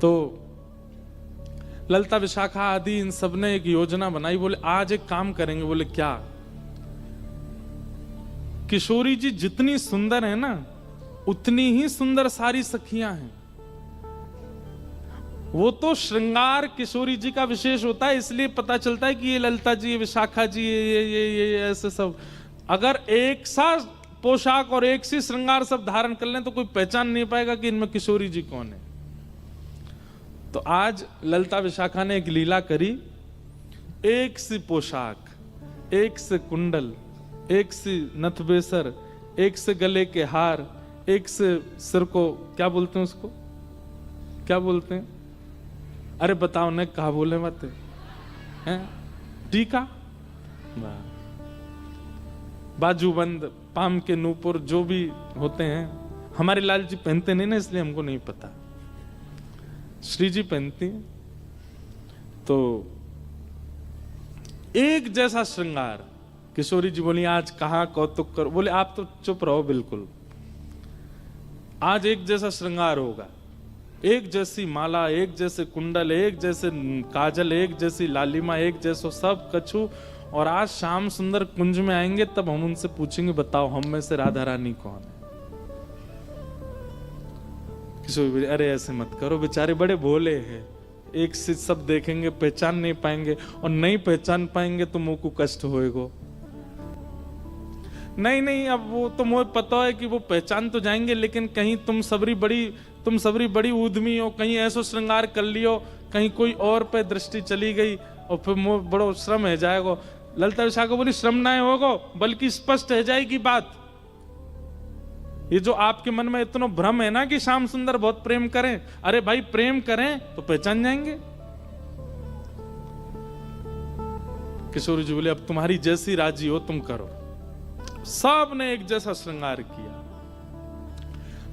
तो ललिता विशाखा आदि इन सब ने एक योजना बनाई। बोले आज एक काम करेंगे। बोले क्या? किशोरी जी जितनी सुंदर है ना, उतनी ही सुंदर सारी सखियां हैं। वो तो श्रृंगार किशोरी जी का विशेष होता है, इसलिए पता चलता है कि ये ललिता जी, ये विशाखा जी, ये ऐसे सब। अगर एक सा पोशाक और एक सी श्रृंगार सब धारण कर लें तो कोई पहचान नहीं पाएगा कि इनमें किशोरी जी कौन है। तो आज ललिता विशाखा ने एक लीला करी। एक सी पोशाक, एक से कुंडल, एक सी नथबेसर, एक से गले के हार, एक से सिर को क्या बोलते हैं, उसको क्या बोलते हैं? अरे बताओ ने कहा बोले मत हैं? टीका, बाजूबंद, पाम के नूपुर, जो भी होते हैं। हमारे लाल जी पहनते नहीं ना, इसलिए हमको नहीं पता। श्री जी पहनती हैं। तो एक जैसा श्रृंगार। किशोरी जी बोली आज कहाँ कौतुक करो। बोले आप तो चुप रहो बिल्कुल। आज एक जैसा श्रृंगार होगा, एक जैसी माला, एक जैसे कुंडल, एक जैसे काजल, एक जैसी लालिमा, एक जैसो सब कछु। और आज श्याम सुंदर कुंज में आएंगे तब हम उनसे पूछेंगे बताओ हम में से राधा रानी कौन है। किशोरी, अरे ऐसे मत करो, बेचारे बड़े भोले हैं। एक से सब देखेंगे पहचान नहीं पाएंगे, और नहीं पहचान पाएंगे तो मुंह को कष्ट होएगा। नहीं, अब वो तो मुझे पता है कि वो पहचान तो जाएंगे, लेकिन कहीं तुम सबरी बड़ी ऊधमी हो, कहीं ऐसा श्रृंगार कर लियो, कहीं कोई और पे दृष्टि चली गई और फिर मुझे बड़ो श्रम है जाएगा। ललिता विशाखा बोली श्रम ना होगा, बल्कि स्पष्ट है जाएगी बात। ये जो आपके मन में इतना भ्रम है ना कि श्याम सुंदर बहुत प्रेम करें, अरे भाई प्रेम करें तो पहचान जाएंगे। किशोरी जी बोले अब तुम्हारी जैसी राजी हो तुम करो। सब ने एक जैसा श्रृंगार किया।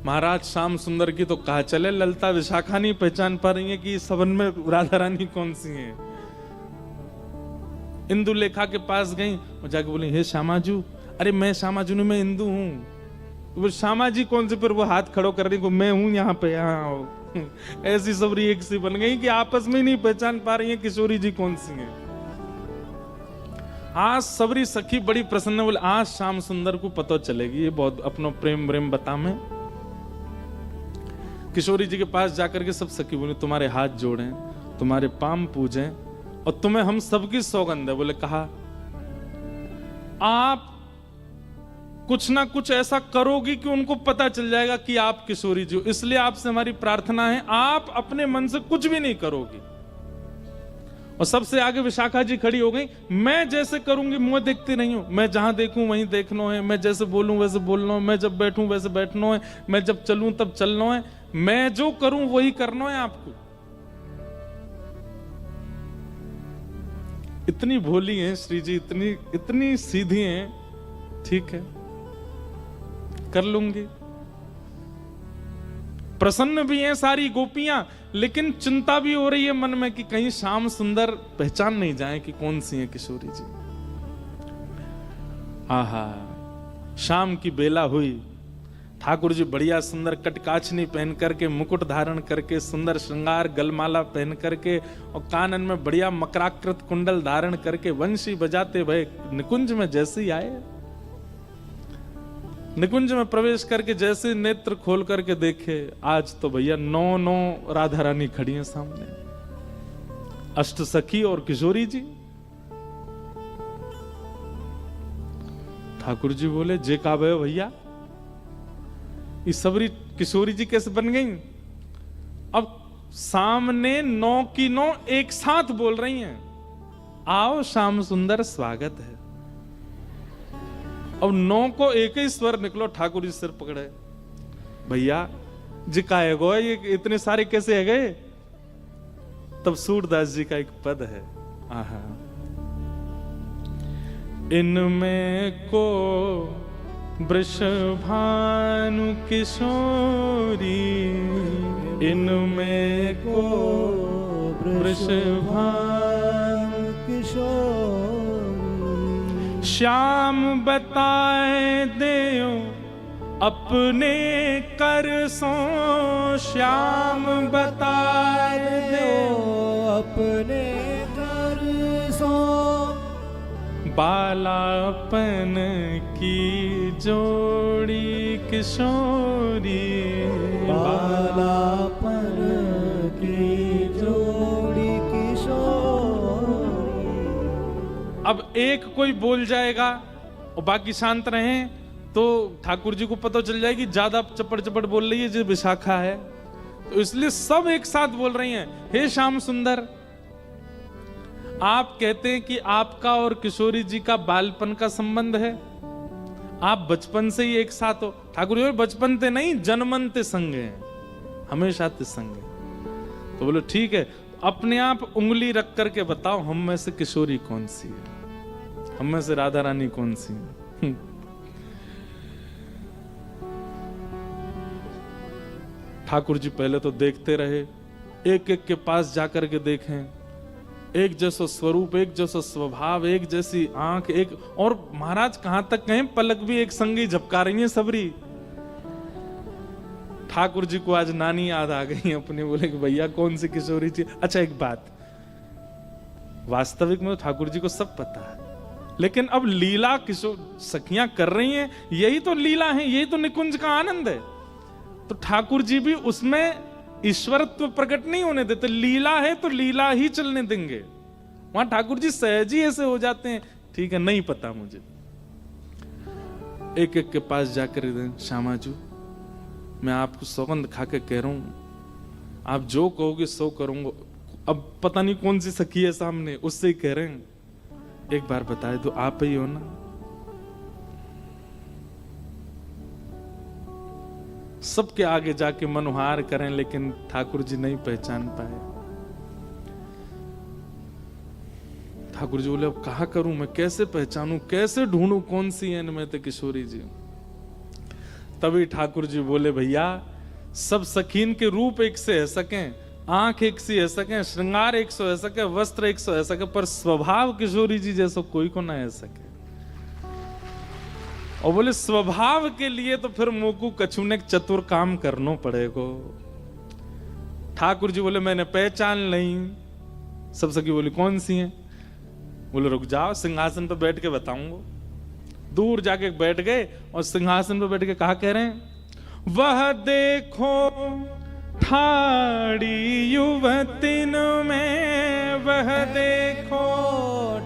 महाराज श्याम सुंदर की तो कहा चले, ललिता विशाखा नहीं पहचान पा रही है कि सबन में राधा रानी कौन सी है। इंदु लेखा के पास गई और जाके बोली हे श्यामाजू। अरे मैं श्यामाजू नहीं, मैं इंदु हूं। वो श्यामा जी कौन से? फिर वो हाथ खड़ो कर रही को मैं हूं यहाँ पे, यहाँ ऐसी सबरी एक सी बन गई कि आपस में ही नहीं पहचान पा रही है किशोरी जी कौन सी है। आज सबरी सखी बड़ी प्रसन्न, बोले आज श्याम सुंदर को पता चलेगी ये बहुत अपनो प्रेम प्रेम बता में। किशोरी जी के पास जाकर के सब सखी बोले तुम्हारे हाथ जोड़ें, तुम्हारे पाम पूजें, और तुम्हें हम सबकी सौगंध है। बोले कहा आप कुछ ना कुछ ऐसा करोगी कि उनको पता चल जाएगा कि आप किशोरी जी हो। इसलिए आपसे हमारी प्रार्थना है आप अपने मन से कुछ भी नहीं करोगी। और सबसे आगे विशाखा जी खड़ी हो गई। मैं जैसे करूंगी मुंह देखती नहीं हूं, मैं जहां देखूं वहीं देखना है, मैं जैसे बोलूं वैसे बोलना है, मैं जब बैठूं वैसे बैठना है, मैं जब चलूं तब चलना है, मैं जो करूं वही करना है आपको। इतनी भोली हैं श्री जी, इतनी सीधी हैं। ठीक है कर लूंगी। प्रसन्न भी हैं सारी गोपियां, लेकिन चिंता भी हो रही है मन में कि कहीं श्याम सुंदर पहचान नहीं जाए कि कौन सी है किशोरी जी। आहा शाम की बेला हुई। ठाकुर जी बढ़िया सुंदर कटकाछनी पहन करके, मुकुट धारण करके, सुंदर श्रृंगार गलमाला पहन करके और कानन में बढ़िया मकराकृत कुंडल धारण करके वंशी बजाते भय निकुंज में जैसे ही आए। निकुंज में प्रवेश करके जैसे नेत्र खोल करके देखे, आज तो भैया 9 राधा रानी खड़ी हैं सामने, अष्ट सखी और किशोरी जी। ठाकुर जी बोले जे का भैया इस सबरी किशोरी जी कैसे बन गई? अब सामने 9 की 9 एक साथ बोल रही हैं, आओ श्याम सुंदर स्वागत है। अब 9 को एक ही स्वर निकलो। ठाकुर जी सिर पकड़े, भैया जी का है गो, ये इतने सारे कैसे है गए? तब सूरदास जी का एक पद है, आहा इनमें को वृषभानु किशोरी, इनमें को वृषभानु किशोरी, श्याम बताए देओ अपने कर सो, श्याम बताए बालापन की जोड़ी किशोरी, बालापन की जोड़ी किशोरी। अब एक कोई बोल जाएगा और बाकी शांत रहें तो ठाकुर जी को पता चल जाएगी ज्यादा चपड़ चपड़ बोल रही है जो विशाखा है, तो इसलिए सब एक साथ बोल रही हैं, हे श्याम सुंदर। आप कहते हैं कि आपका और किशोरी जी का बालपन का संबंध है, आप बचपन से ही एक साथ हो। ठाकुर जी बचपन ते नहीं जन्मन ते संगे हैं, हमेशा ते संगे। तो बोलो ठीक है, अपने आप उंगली रख करके बताओ हम में से किशोरी कौन सी है, हम में से राधा रानी कौन सी है। ठाकुर जी पहले तो देखते रहे, एक एक के पास जाकर के देखें, एक जैसा स्वरूप, एक जैसा स्वभाव, एक जैसी आंख, एक और महाराज कहां तक कहें पलक भी एक संगी झपका रही है सबरी। ठाकुर जी को आज नानी याद आ गई अपने, बोले कि भैया कौन सी किशोरी थी। अच्छा एक बात, वास्तविक में तो ठाकुर जी को सब पता है, लेकिन अब लीला किशोर सखियां कर रही हैं, यही तो लीला है, यही तो निकुंज का आनंद है। तो ठाकुर जी भी उसमें ईश्वरत्व प्रकट नहीं होने देते, लीला है तो लीला ही चलने देंगे। वहां ठाकुर जी सहज ही ऐसे हो जाते हैं, ठीक है नहीं पता मुझे। एक एक के पास जाकर श्यामाजू मैं आपको सौगंध खा के कह रहा हूं, आप जो कहोगे सो करूंगा। अब पता नहीं कौन सी सखी है सामने, उससे ही कह रहे हैं, एक बार बताए तो आप ही हो ना। सबके आगे जाके मनोहार करें, लेकिन ठाकुर जी नहीं पहचान पाए। ठाकुर जी बोले अब कहा करूं मैं, कैसे पहचानूं, कैसे ढूंढूं कौन सी है इनमें तो किशोरी जी। तभी ठाकुर जी बोले भैया सब सखीन के रूप एक से है सकें, आंख एक सी है सके, श्रृंगार एक सौ है सके, वस्त्र एक सौ है सके, पर स्वभाव किशोरी जी जैसा कोई को ना है सके। और बोले स्वभाव के लिए तो फिर मोकू कछु ने चतुर काम करना पड़ेगा। ठाकुर जी बोले मैंने पहचान नहीं। सब सखी बोली कौन सी हैं? बोले रुक जाओ सिंहासन पे बैठ के बताऊंगा। दूर जाके बैठ गए और सिंहासन पे बैठ के कहा कह रहे हैं, वह देखो ठाड़ी युवतिन में, वह देखो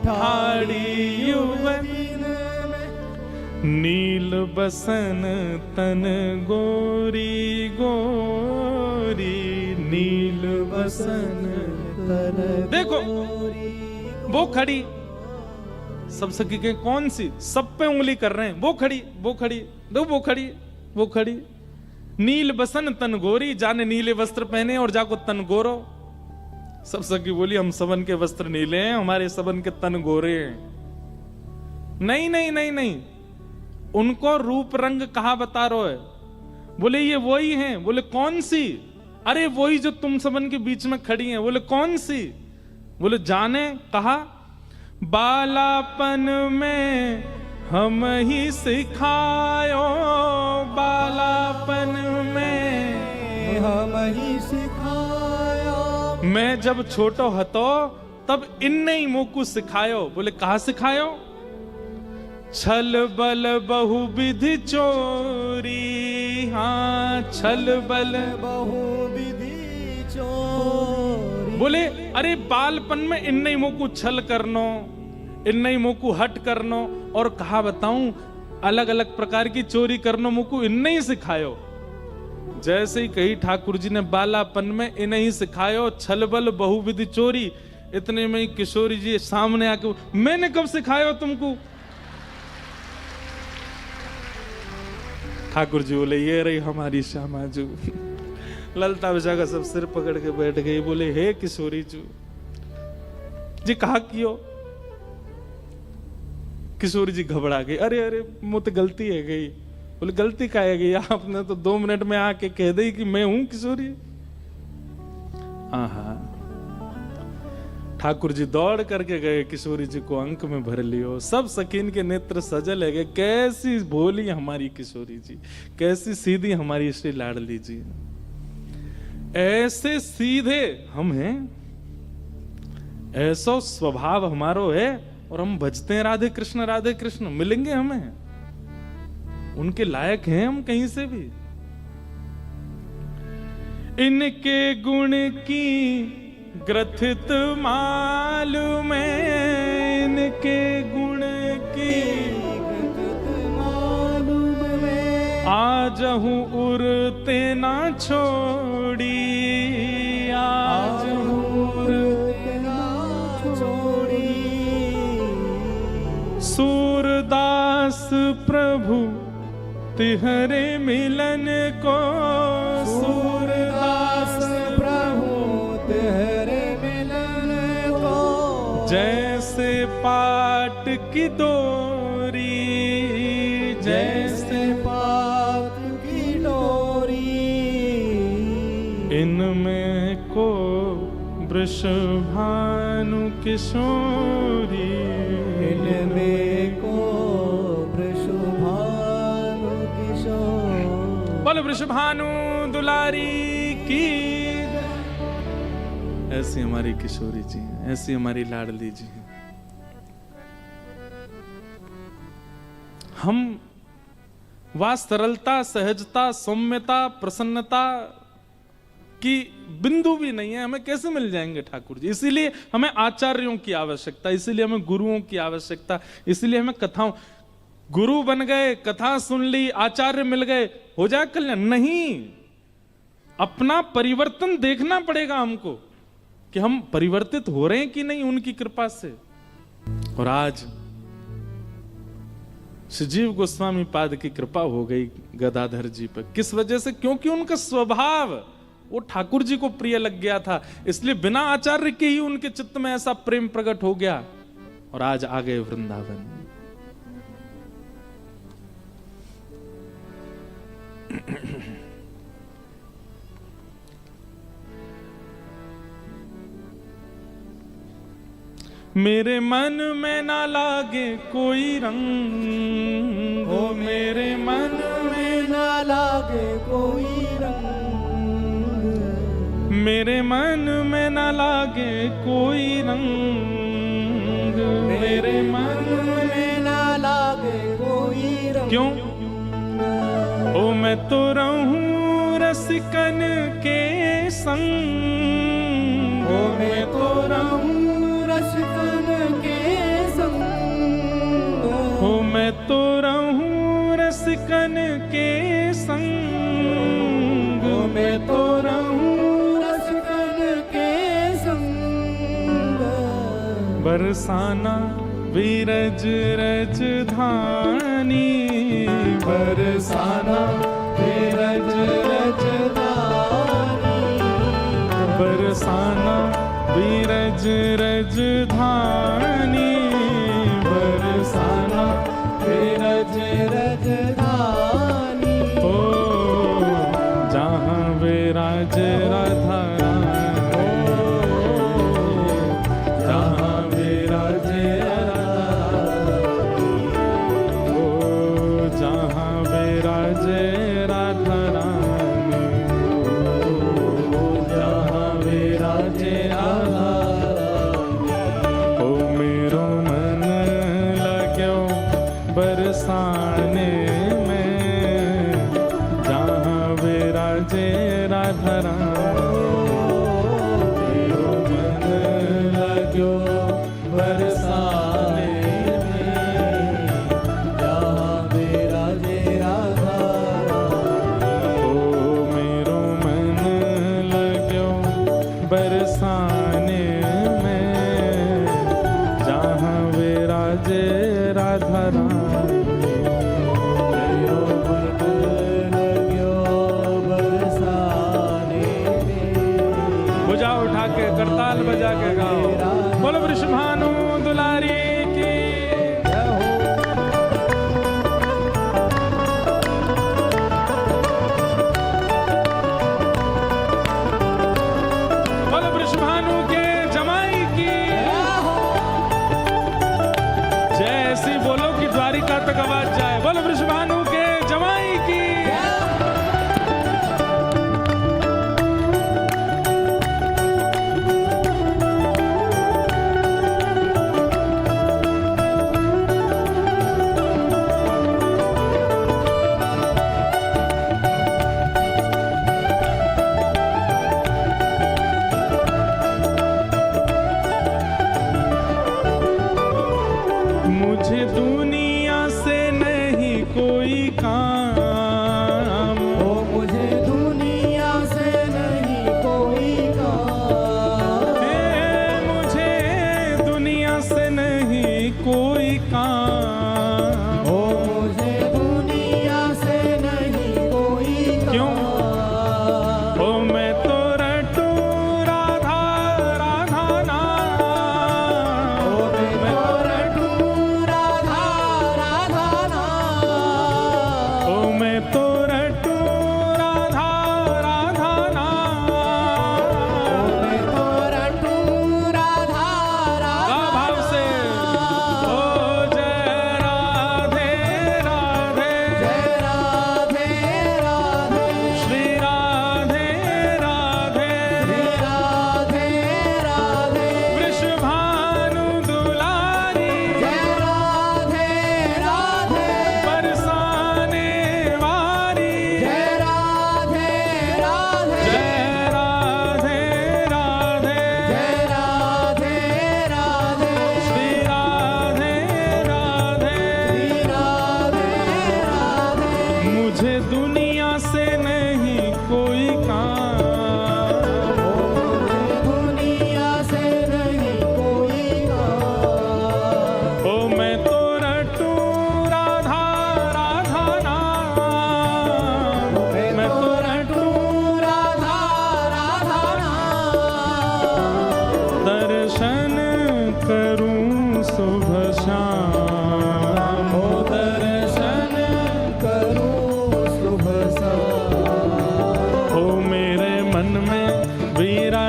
ठाड़ी युवतिन में, नील बसन तन गोरी गोरी, नील बसन तन देखो वो खड़ी। सब सखी के कौन सी? सब पे उंगली कर रहे हैं, वो खड़ी वो खड़ी, दो वो खड़ी वो खड़ी। नील बसन तन गोरी, जाने नीले वस्त्र पहने और जाको तन गोरो। सब सखी बोली हम सबन के वस्त्र नीले हैं, हमारे सबन के तन गोरे हैं। नहीं नहीं नहीं नहीं, उनको रूप रंग कहा बता रहे है? बोले ये वही हैं। बोले कौन सी? अरे वही जो तुम सबन के बीच में खड़ी हैं। बोले कौन सी? बोले जाने। कहा बालापन में हम ही सिखायो, बालापन में हम ही सिखायो, मैं जब छोटो हतो तब इनने ही मोकू सिखायो। बोले कहा सिखायो? छल बल बहुविधि चोरी, हाँ छल बल बहुविधि चोरी। बोले अरे बालपन में इन्ने ही मोकू छल करनो, इन्ने ही मोकू हट करनो, और कहा बताऊं अलग अलग प्रकार की चोरी करनो मोकू इन्ने ही सिखायो। जैसे ही कही ठाकुर जी ने बालापन में इन्हें ही सिखायो छल बल बहुविधि चोरी, इतने में ही किशोरी जी सामने आके मैंने कब सिखायो तुमको? ठाकुर जी बोले ये रही हमारी श्यामाजू। ललता विशाखा सब सिर पकड़ के बैठ गई। बोले हे किशोरी जी कहा कियो? किशोरी जी घबरा गई। अरे अरे मुझे गलती है गई। बोले गलती का है गई? आपने तो 2 मिनट में आके कह दी कि मैं हूं किशोरी। हाँ ठाकुर जी दौड़ करके गए, किशोरी जी को अंक में भर लियो। सब सकीन के नेत्र सजल है गए। कैसी भोली हमारी किशोरी जी, कैसी सीधी हमारी श्री लाडली जी। ऐसे सीधे हम हैं, ऐसा स्वभाव हमारो है, और हम भजते हैं राधे कृष्ण, मिलेंगे हमें? उनके लायक हैं हम कहीं से भी? इनके गुण की ग्रथित मालूम है, इनके गुण की मालूम है, आजहू उरते ना छोड़ी, आजहू उरते ना छोड़ी। सूरदास प्रभु तिहरे मिलन को, सूरदास प्रभु तेरे मिलन को, जैसे पाट की डोरी, जैसे पात की डोरी। इनमें को वृषभानु किशोरी, इनमें को वृषभानु किशोर। बोल वृषभानु दुलारी की। ऐसी हमारी किशोरी जी हैं, ऐसी हमारी लाडली जी हैं। हम वह सरलता, सहजता, सौम्यता, प्रसन्नता की बिंदु भी नहीं है, हमें कैसे मिल जाएंगे ठाकुर जी? इसीलिए हमें आचार्यों की आवश्यकता, इसीलिए हमें गुरुओं की आवश्यकता, इसीलिए हमें कथाओं। गुरु बन गए, कथा सुन ली, आचार्य मिल गए, हो जाए कल्याण? नहीं, अपना परिवर्तन देखना पड़ेगा हमको कि हम परिवर्तित हो रहे हैं कि नहीं उनकी कृपा से। और आज श्रीजीव गोस्वामी पाद की कृपा हो गई गदाधर जी पर। किस वजह से? क्योंकि उनका स्वभाव वो ठाकुर जी को प्रिय लग गया था, इसलिए बिना आचार्य के ही उनके चित्त में ऐसा प्रेम प्रकट हो गया और आज आ गए वृंदावन। मेरे मन में ना लागे कोई रंग, ओ मेरे मन में ना लागे कोई रंग, मेरे मन में ना लागे कोई रंग, मेरे मन में ना लागे कोई रंग। क्यों? ओ मैं तो रहूं रसिकन के संग, ओ मैं तो रहूं रसिकन के संग, ओ मैं तो रहूं रसिकन के संग, ओ मैं तो रहूं रसिकन के संग। बरसाना विरज रज धानी, बरसाना विरज रज धानी, बरसाना विरज रज धानी, बरसाना विरज रज धानी। ओ जहाँ विराज राधा रानी, जहाँ विराज राधा रानी, जहाँ विराजे राधा रानी, ओ मेरो मन लाग्यो बरसाने में, जहाँ विराजे राधा रानी, मेरो मन लाग्यो बरसाने में, जहाँ विराजे राधा रानी। ओ मेरो मन लाग्यो बरसाने में, जहाँ विराजे राधा रानी, मेरो मन लाग्यो बरसाने में। भुजा उठा के करताल बजा के गाओ, बोलो वृषभानु दुलारी की। बोलो वृषभानु के जमाई की। जैसी बोलो कि द्वारिका तक आवाज जाए, बोलो वृषभानु के जमाई की।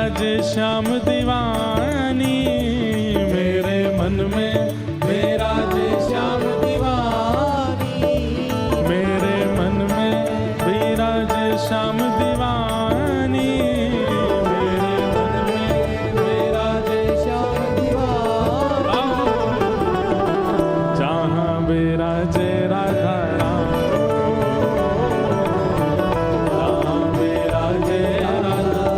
विराजे श्याम दीवानी, मेरे मन में विराजे श्याम दीवानी, मेरे मन में विराजे श्याम दीवानी, मेरे मन में विराजे श्याम दीवानी। जहाँ विराजे राधा राम, जहाँ विराजे राधा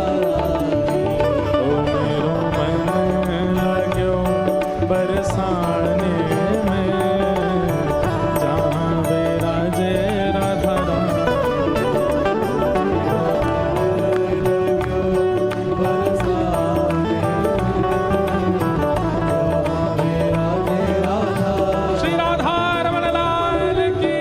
ओ मेरो मन लाग्यो बरसाने में, जहाँ विराजे राधा राम। श्री राधा रमण लाल की।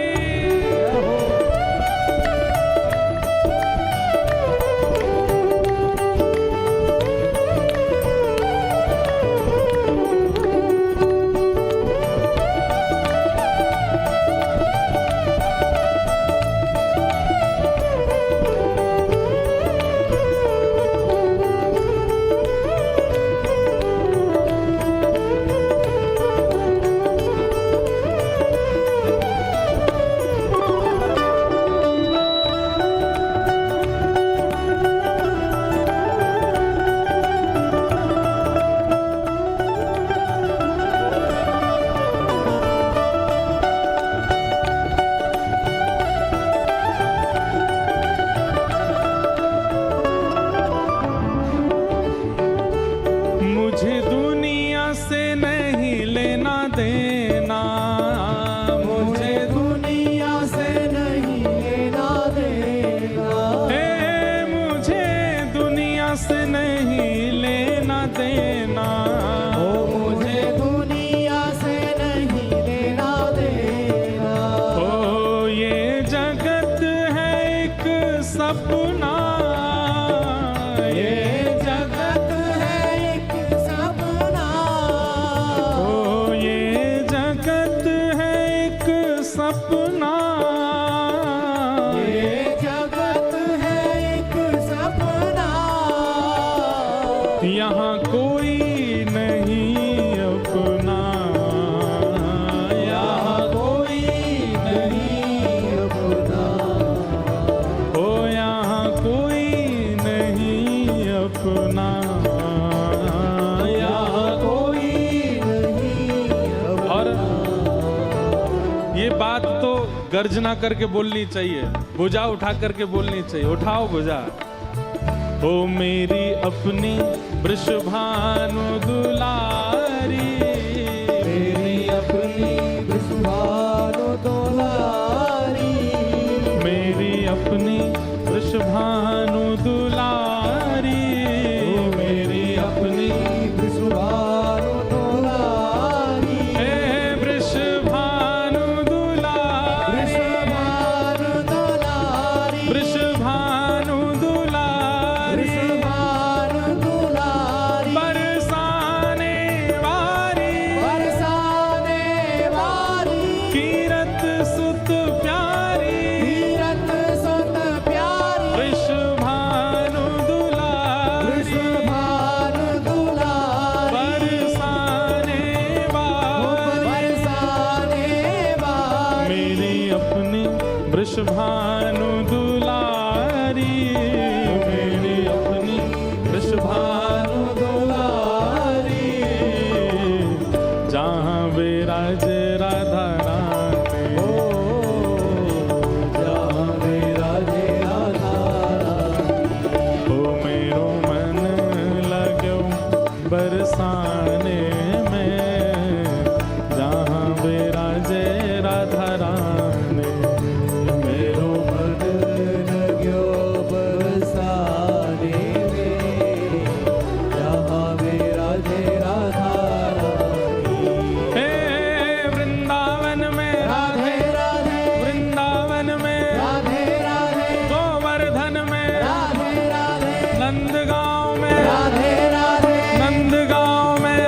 मुझे दुनिया से नहीं लेना देना, मुझे दुनिया से नहीं लेना देना, हे मुझे दुनिया से नहीं लेना देना, ओ मुझे दुनिया से नहीं लेना देना। ओ ये जगत है एक सपना, ये जगत है एक सपना, ओ ये जगत है एक सपना, ये जगत है एक सपना। यहाँ कोई नहीं अपना, यहाँ कोई नहीं अपना, ओ यहाँ कोई नहीं अपना, यहाँ कोई नहीं और अपना। ये बात तो गर्जना करके बोलनी चाहिए, भुजा उठा करके बोलनी चाहिए। उठाओ भुजा। ओ मेरी अपनी वृषभानु दुलारी, मेरी अपनी विश्वानु दुलारी, मेरी अपनी वृषभानु दुलारी, मेरी अपनी विश्वानु दुलारी, हे वृषभानु दुलारी, विश्वानु दुलारी, वृषभानु दुलारी, विश्वानु दुलारी, बरसाने वारी, बरसाने वारी, कीरत सुत प्यारी, तीरथ सुत प्यारी, वृषभानु दुलारी, विश्वानु दुलारी, बरसाने वारी, बरसाने वारी। मेरी अपनी वृषभानु दुलारी, मेरी अपनी वृषभानु दुलारी, जहाँ विराजे राधा रानी, ओ जहाँ विराजे राधा रानी, ओ मेरो मन लाग्यो बरसाने में, जहाँ विराजे राधा रानी, मेरो मन लग्यो बरसाने में, जहाँ विराजे राधा रानी। हे वृंदावन में, राधे राधे, वृंदावन में, राधे राधे, गोवर्धन में, राधे राधे, नंदगांव में, राधे राधे, नंदगांव में,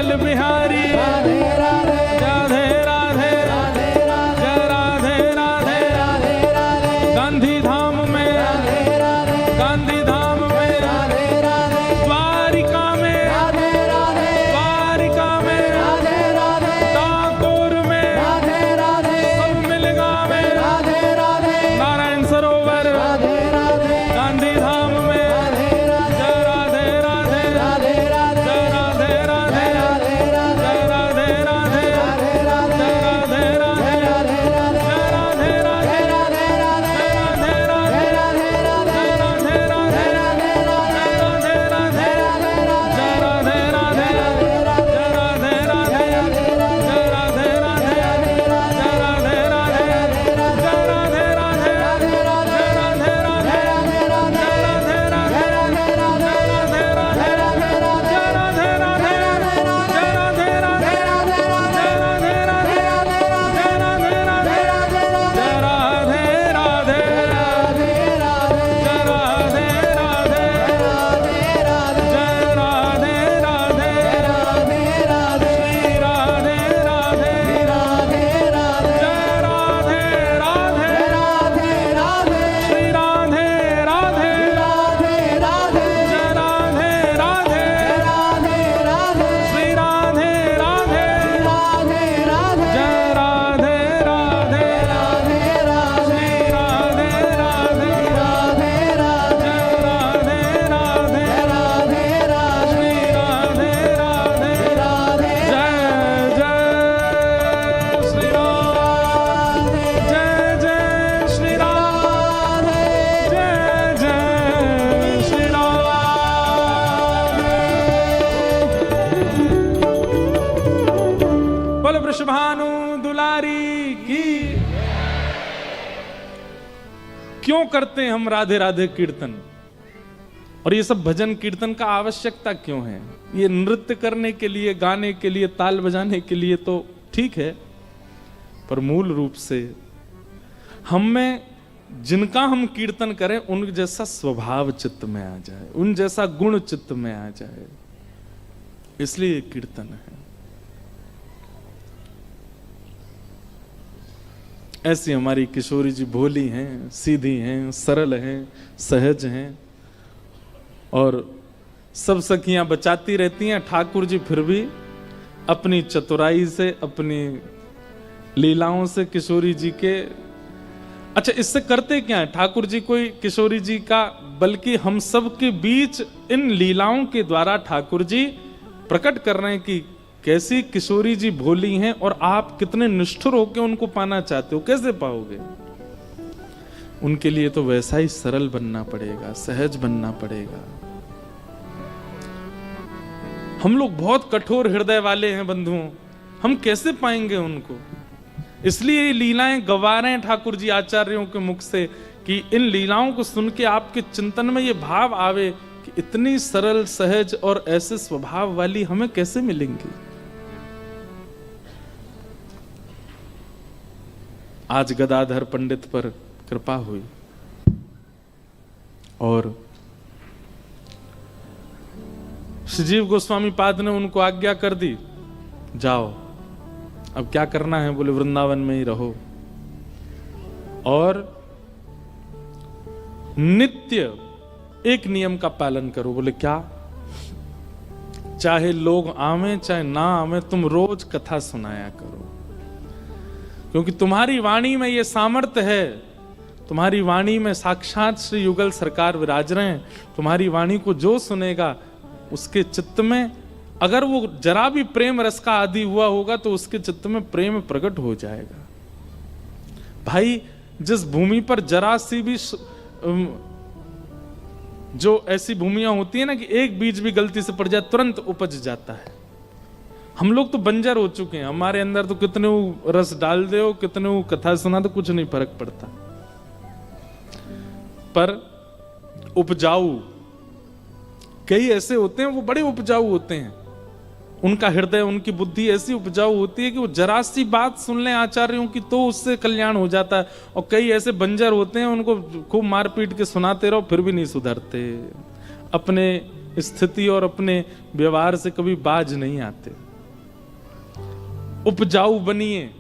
विठल बिहारी राधे राधे राधे राधे राधे राधे जय राधे राधे राधे राधे गांधी धाम में राधे राधे गांधी धाम में राधे राधे द्वारिका में राधे राधे द्वारिका में राधे राधे डाकोर में राधे राधे सब मिलगा में राधे राधे नारायण सरोवर राधे राधे गांधी धाम में राधे राधे जय राधे राधे राधे राधे जय राधे राधे राधे राधे जय राधे राधे राधे राधे जय राधे राधे राधे राधे जय राधे राधे राधे राधे जय राधे राधे राधे राधे जय राधे राधे जय राधे राधे जय राधे राधे जय राधे राधे जय राधे राधे जय राधे राधे जय राधे राधे जय राधे राधे जय राधे राधे जय राधे राधे जय राधे राधे जय राधे राधे जय राधे राधे जय राधे राधे जय राधे राधे जय राधे राधे जय राधे राधे जय राधे राधे जय वृषभानु दुलारी की। क्यों करते हैं हम राधे राधे कीर्तन, और ये सब भजन कीर्तन का आवश्यकता क्यों है? ये नृत्य करने के लिए, गाने के लिए, ताल बजाने के लिए तो ठीक है, पर मूल रूप से हम में जिनका हम कीर्तन करें उन जैसा स्वभाव चित्त में आ जाए, उन जैसा गुण चित्त में आ जाए, इसलिए ये कीर्तन है। ऐसी हमारी किशोरी जी भोली हैं, सीधी हैं, सरल हैं, सहज हैं, और सब सखियां बचाती रहती हैं। ठाकुर जी फिर भी अपनी चतुराई से, अपनी लीलाओं से किशोरी जी के, अच्छा इससे करते क्या है ठाकुर जी? कोई किशोरी जी का, बल्कि हम सब के बीच इन लीलाओं के द्वारा ठाकुर जी प्रकट कर रहे हैं कि कैसी किशोरी जी भोली हैं और आप कितने निष्ठुर होकर उनको पाना चाहते हो, कैसे पाओगे? उनके लिए तो वैसा ही सरल बनना पड़ेगा, सहज बनना पड़ेगा। हम लोग बहुत कठोर हृदय वाले हैं बंधुओं, हम कैसे पाएंगे उनको? इसलिए ये लीलाएं गवा रहे हैं ठाकुर जी आचार्यों के मुख से, कि इन लीलाओं को सुन के आपके चिंतन में ये भाव आवे कि इतनी सरल, सहज और ऐसे स्वभाव वाली हमें कैसे मिलेंगी। आज गदाधर पंडित पर कृपा हुई और श्रीजीव गोस्वामी पाद ने उनको आज्ञा कर दी, जाओ अब क्या करना है? बोले वृंदावन में ही रहो और नित्य एक नियम का पालन करो। बोले क्या? चाहे लोग आवे चाहे ना आवे, तुम रोज कथा सुनाया करो, क्योंकि तुम्हारी वाणी में ये सामर्थ्य है, तुम्हारी वाणी में साक्षात श्री युगल सरकार विराज रहे हैं। तुम्हारी वाणी को जो सुनेगा उसके चित्त में, अगर वो जरा भी प्रेम रस का आदि हुआ होगा तो उसके चित्त में प्रेम प्रकट हो जाएगा। भाई जिस भूमि पर जरा सी भी, जो ऐसी भूमियां होती है ना कि एक बीज भी गलती से पड़ जाए तुरंत उपज जाता है। हम लोग तो बंजर हो चुके हैं, हमारे अंदर तो कितने रस डाल दो, कितने कथा सुना दो, कुछ नहीं फर्क पड़ता। पर उपजाऊ कई ऐसे होते हैं, वो बड़े उपजाऊ होते हैं, उनका हृदय, उनकी बुद्धि ऐसी उपजाऊ होती है कि वो जरा सी बात सुन लें आचार्यों की तो उससे कल्याण हो जाता है। और कई ऐसे बंजर होते हैं, उनको खूब मार पीट के सुनाते रहो फिर भी नहीं सुधरते, अपने स्थिति और अपने व्यवहार से कभी बाज नहीं आते। उपजाऊ बनिए,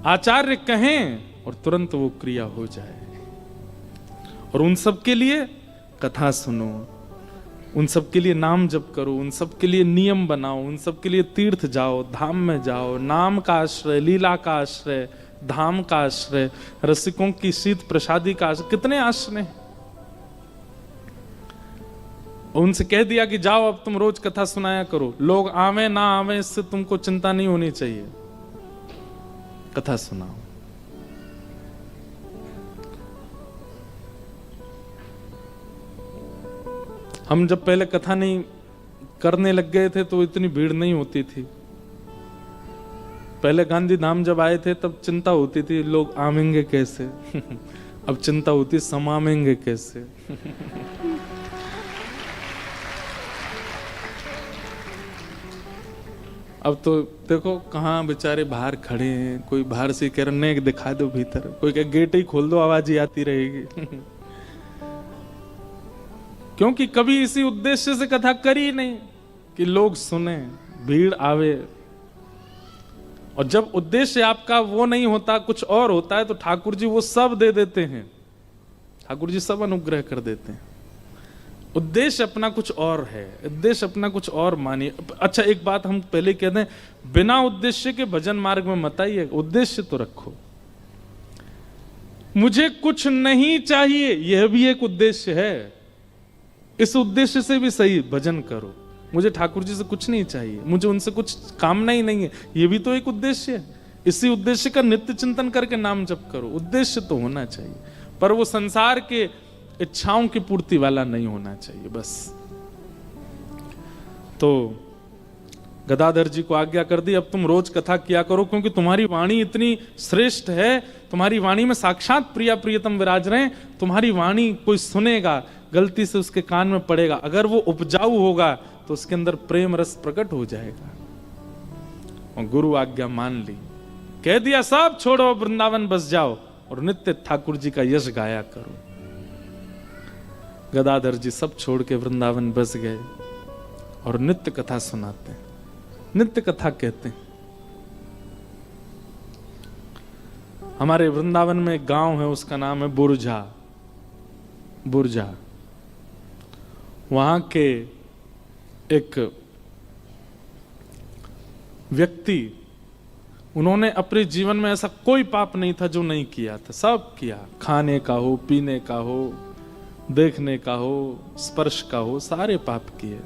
आचार्य कहें और तुरंत वो क्रिया हो जाए। और उन सब के लिए कथा सुनो, उन सब के लिए नाम जप करो, उन सब के लिए नियम बनाओ, उन सब के लिए तीर्थ जाओ, धाम में जाओ। नाम का आश्रय, लीला का आश्रय, धाम का आश्रय, रसिकों की शीत प्रसादी का आश्रय, कितने आश्रय हैं। उनसे कह दिया कि जाओ अब तुम रोज कथा सुनाया करो, लोग आवे ना आवे इससे तुमको चिंता नहीं होनी चाहिए, कथा सुनाओ। हम जब पहले कथा नहीं करने लग गए थे तो इतनी भीड़ नहीं होती थी। पहले गांधी धाम जब आए थे तब चिंता होती थी लोग आवेंगे कैसे अब चिंता होती समावेंगे कैसे अब तो देखो कहाँ बेचारे बाहर खड़े हैं, कोई बाहर से कह रहे हैं दिखा दो भीतर, कोई कह गेट ही खोल दो आवाज ही आती रहेगी क्योंकि कभी इसी उद्देश्य से कथा करी नहीं कि लोग सुने, भीड़ आवे। और जब उद्देश्य आपका वो नहीं होता, कुछ और होता है, तो ठाकुर जी वो सब दे देते हैं, ठाकुर जी सब अनुग्रह कर देते हैं। उद्देश्य अपना कुछ और है, उद्देश्य अपना कुछ और मानिए। अच्छा एक बात हम पहले कह दें, बिना उद्देश्य के भजन मार्ग में मत आइए, उद्देश्य तो रखो। मुझे कुछ नहीं चाहिए, यह भी एक उद्देश्य है, इस उद्देश्य से भी सही भजन करो। मुझे ठाकुर जी से कुछ नहीं चाहिए, मुझे उनसे कुछ कामना ही नहीं है, यह भी तो एक उद्देश्य है। इसी उद्देश्य का नित्य चिंतन करके नाम जप करो। उद्देश्य तो होना चाहिए, पर वो संसार के इच्छाओं की पूर्ति वाला नहीं होना चाहिए बस। तो गदाधर जी को आज्ञा कर दी, अब तुम रोज कथा किया करो, क्योंकि तुम्हारी वाणी इतनी श्रेष्ठ है, तुम्हारी वाणी में साक्षात प्रिया प्रियतम विराज रहे हैं। तुम्हारी वाणी कोई सुनेगा, गलती से उसके कान में पड़ेगा, अगर वो उपजाऊ होगा तो उसके अंदर प्रेम रस प्रकट हो जाएगा। और गुरु आज्ञा मान ली, कह दिया सब छोड़ो, वृंदावन बस जाओ और नित्य ठाकुर जी का यश गाया करो। गदाधर जी सब छोड़ के वृंदावन बस गए और नित्य कथा सुनाते हैं, नित्य कथा कहते हैं। हमारे वृंदावन में एक गांव है, उसका नाम है बुरझा। बुरझा वहां के एक व्यक्ति, उन्होंने अपने जीवन में ऐसा कोई पाप नहीं था जो नहीं किया था, सब किया। खाने का हो, पीने का हो, देखने का हो, स्पर्श का हो, सारे पाप किए।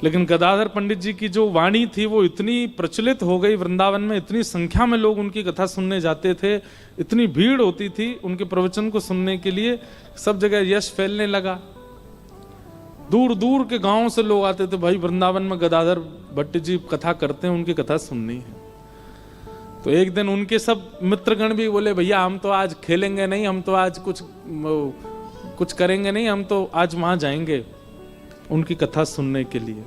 लेकिन गदाधर पंडित जी की जो वाणी थी वो इतनी प्रचलित हो गई वृंदावन में, इतनी संख्या में लोग उनकी कथा सुनने जाते थे, इतनी भीड़ होती थी उनके प्रवचन को सुनने के लिए, सब जगह यश फैलने लगा। दूर दूर के गांव से लोग आते थे, भाई वृंदावन में गदाधर भट्ट जी कथा करते हैं, उनकी कथा सुननी है। तो एक दिन उनके सब मित्रगण भी बोले, भैया हम तो आज खेलेंगे नहीं, हम तो आज कुछ करेंगे नहीं, हम तो आज वहां जाएंगे उनकी कथा सुनने के लिए।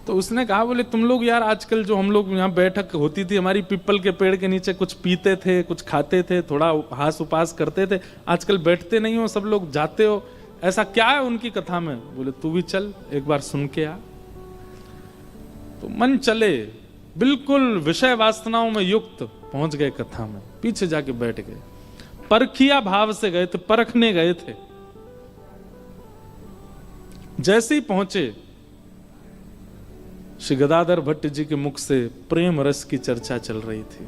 तो उसने कहा, बोले तुम लोग यार आजकल जो हम लोग यहाँ बैठक होती थी हमारी पीपल के पेड़ के नीचे, कुछ पीते थे, कुछ खाते थे, थोड़ा हास उपास करते थे, आजकल बैठते नहीं हो, सब लोग जाते हो, ऐसा क्या है उनकी कथा में? बोले तू भी चल एक बार सुन के आ। तो मन चले, बिल्कुल विषय वासनाओं में युक्त पहुंच गए कथा में, पीछे जाके बैठ गए, परखिया भाव से गए थे, परखने गए थे। जैसे ही पहुंचे, श्री गदाधर भट्ट जी के मुख से प्रेम रस की चर्चा चल रही थी,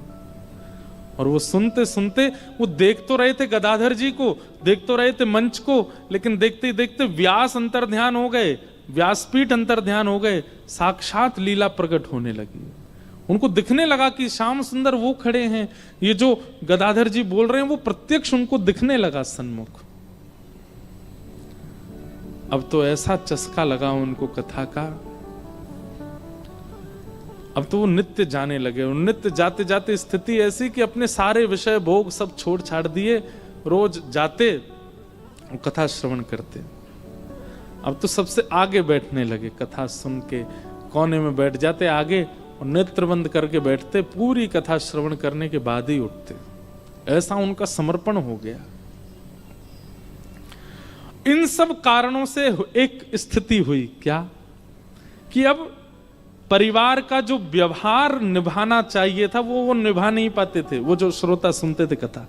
और वो सुनते सुनते वो देख तो रहे थे गदाधर जी को, देख तो रहे थे मंच को, लेकिन देखते ही देखते व्यास अंतर ध्यान हो गए, व्यासपीठ अंतर ध्यान हो गए, साक्षात लीला प्रकट होने लगी। उनको दिखने लगा कि श्याम सुंदर वो खड़े हैं, ये जो गदाधर जी बोल रहे हैं वो प्रत्यक्ष उनको दिखने लगा सन्मुख। अब तो ऐसा चस्का लगा उनको कथा का, अब तो वो नित्य जाने लगे। और नित्य जाते जाते स्थिति ऐसी कि अपने सारे विषय भोग सब छोड़ छाड़ दिए, रोज जाते और कथा श्रवण करते। अब तो सबसे आगे बैठने लगे, कथा सुन के कोने में बैठ जाते आगे और नेत्र बंद करके बैठते, पूरी कथा श्रवण करने के बाद ही उठते। ऐसा उनका समर्पण हो गया। इन सब कारणों से एक स्थिति हुई क्या कि अब परिवार का जो व्यवहार निभाना चाहिए था वो निभा नहीं पाते थे, वो जो श्रोता सुनते थे कथा।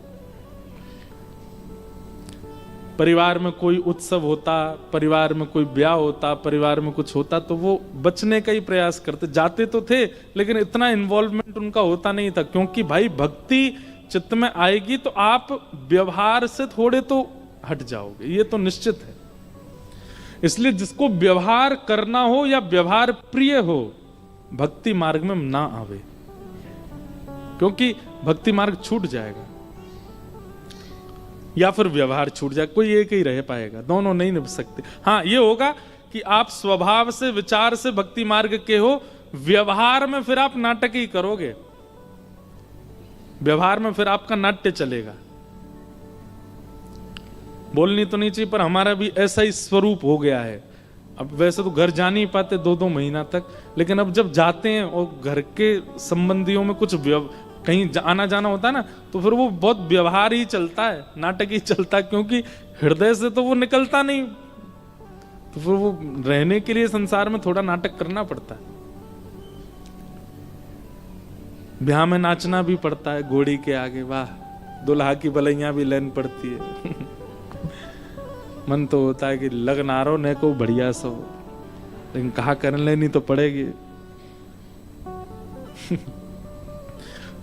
परिवार में कोई उत्सव होता, परिवार में कोई ब्याह होता, परिवार में कुछ होता तो वो बचने का ही प्रयास करते, जाते तो थे लेकिन इतना इन्वॉल्वमेंट उनका होता नहीं था, क्योंकि भाई भक्ति चित्त में आएगी तो आप व्यवहार से थोड़े तो हट जाओगे, ये तो निश्चित है। इसलिए जिसको व्यवहार करना हो या व्यवहार प्रिय हो, भक्ति मार्ग में ना आवे, क्योंकि भक्ति मार्ग छूट जाएगा या फिर व्यवहार छूट जाए, कोई एक ही रह पाएगा, दोनों नहीं निभ सकते। हाँ ये होगा कि आप स्वभाव से विचार से भक्ति मार्ग के हो, व्यवहार में फिर आप नाटक ही करोगे, व्यवहार में फिर आपका नाट्य चलेगा। बोलनी तो नहीं चाहिए पर हमारा भी ऐसा ही स्वरूप हो गया है। अब वैसे तो घर जा नहीं पाते 2-2 महीना तक, लेकिन अब जब जाते हैं और घर के संबंधियों में कुछ कहीं आना जाना होता है ना, तो फिर वो बहुत व्यवहार ही चलता है, नाटक ही चलता है, क्योंकि हृदय से तो वो निकलता नहीं, तो फिर वो रहने के लिए संसार में थोड़ा नाटक करना पड़ता है। ब्याह में नाचना भी पड़ता है घोड़ी के आगे, वाह दुल्हा की बलैया भी लेन पड़ती है। मन तो होता है कि लगनारो ने को बढ़िया सो, लेकिन कहा कर लेनी तो पड़ेगी।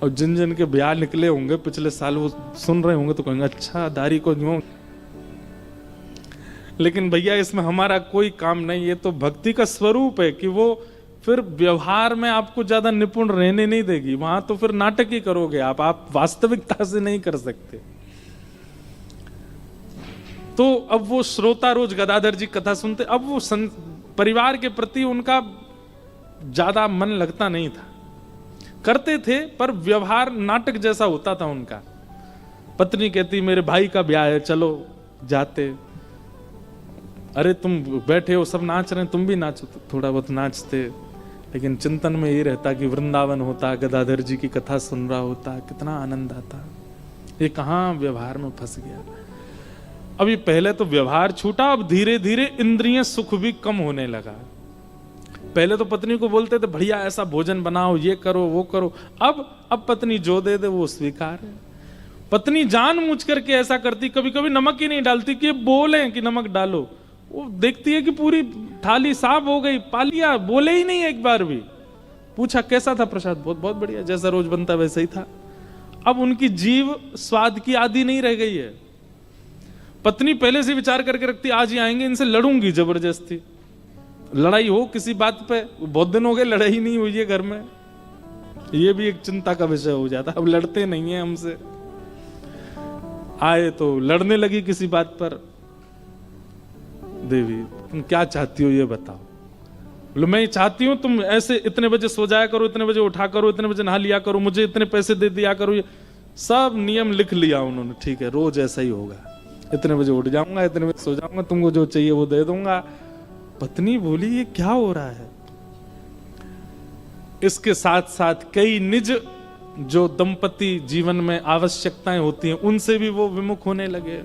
और जिन जिन के ब्याह निकले होंगे पिछले साल, वो सुन रहे होंगे तो कहेंगे अच्छा दारी को यूं, लेकिन भैया इसमें हमारा कोई काम नहीं, ये तो भक्ति का स्वरूप है कि वो फिर व्यवहार में आपको ज्यादा निपुण रहने नहीं देगी, वहां तो फिर नाटक ही करोगे आप वास्तविकता से नहीं कर सकते। तो अब वो श्रोता रोज गदाधर जी कथा सुनते, अब वो परिवार के प्रति उनका ज्यादा मन लगता नहीं था, करते थे पर व्यवहार नाटक जैसा होता था उनका। पत्नी कहती मेरे भाई का ब्याह है चलो जाते, अरे तुम बैठे हो सब नाच रहे हैं तुम भी नाचो, तो थोड़ा बहुत नाचते, लेकिन चिंतन में ये रहता कि वृंदावन होता, गदाधर जी की कथा सुन रहा होता, कितना आनंद आता। ये कहाँ व्यवहार में फंस गया। अभी पहले तो व्यवहार छूटा, अब धीरे धीरे इंद्रिय सुख भी कम होने लगा। पहले तो पत्नी को बोलते थे बढ़िया ऐसा भोजन बनाओ, ये करो वो करो, अब पत्नी जो दे दे वो स्वीकार है। पत्नी जानबूझ करके ऐसा करती, कभी कभी नमक ही नहीं डालती कि बोले कि नमक डालो, वो देखती है कि पूरी थाली साफ हो गई, पा लिया, बोले ही नहीं एक बार भी। पूछा कैसा था प्रसाद, बहुत बहुत बढ़िया, जैसा रोज बनता वैसा ही था। अब उनकी जीव स्वाद की आदि नहीं रह गई है। पत्नी पहले से विचार करके रखती आज ही आएंगे इनसे लड़ूंगी जबरदस्ती, लड़ाई हो किसी बात पे, बहुत दिन हो गए लड़ाई नहीं हुई है घर में, ये भी एक चिंता का विषय हो जाता। अब लड़ते नहीं है हमसे, आए तो लड़ने लगी किसी बात पर। देवी तुम क्या चाहती हो ये बताओ। बोले मैं चाहती हूं तुम ऐसे इतने बजे सो जाया करो, इतने बजे उठा करो, इतने बजे नहा लिया करो, मुझे इतने पैसे दे दिया करो, ये सब नियम लिख लिया उन्होंने। ठीक है रोज ऐसा ही होगा, इतने बजे उठ जाऊंगा, इतने बजे सो जाऊंगा, तुमको जो चाहिए वो दे दूंगा। पत्नी बोली ये क्या हो रहा है। इसके साथ साथ कई निज जो दंपति जीवन में आवश्यकताएं होती हैं उनसे भी वो विमुख होने लगे।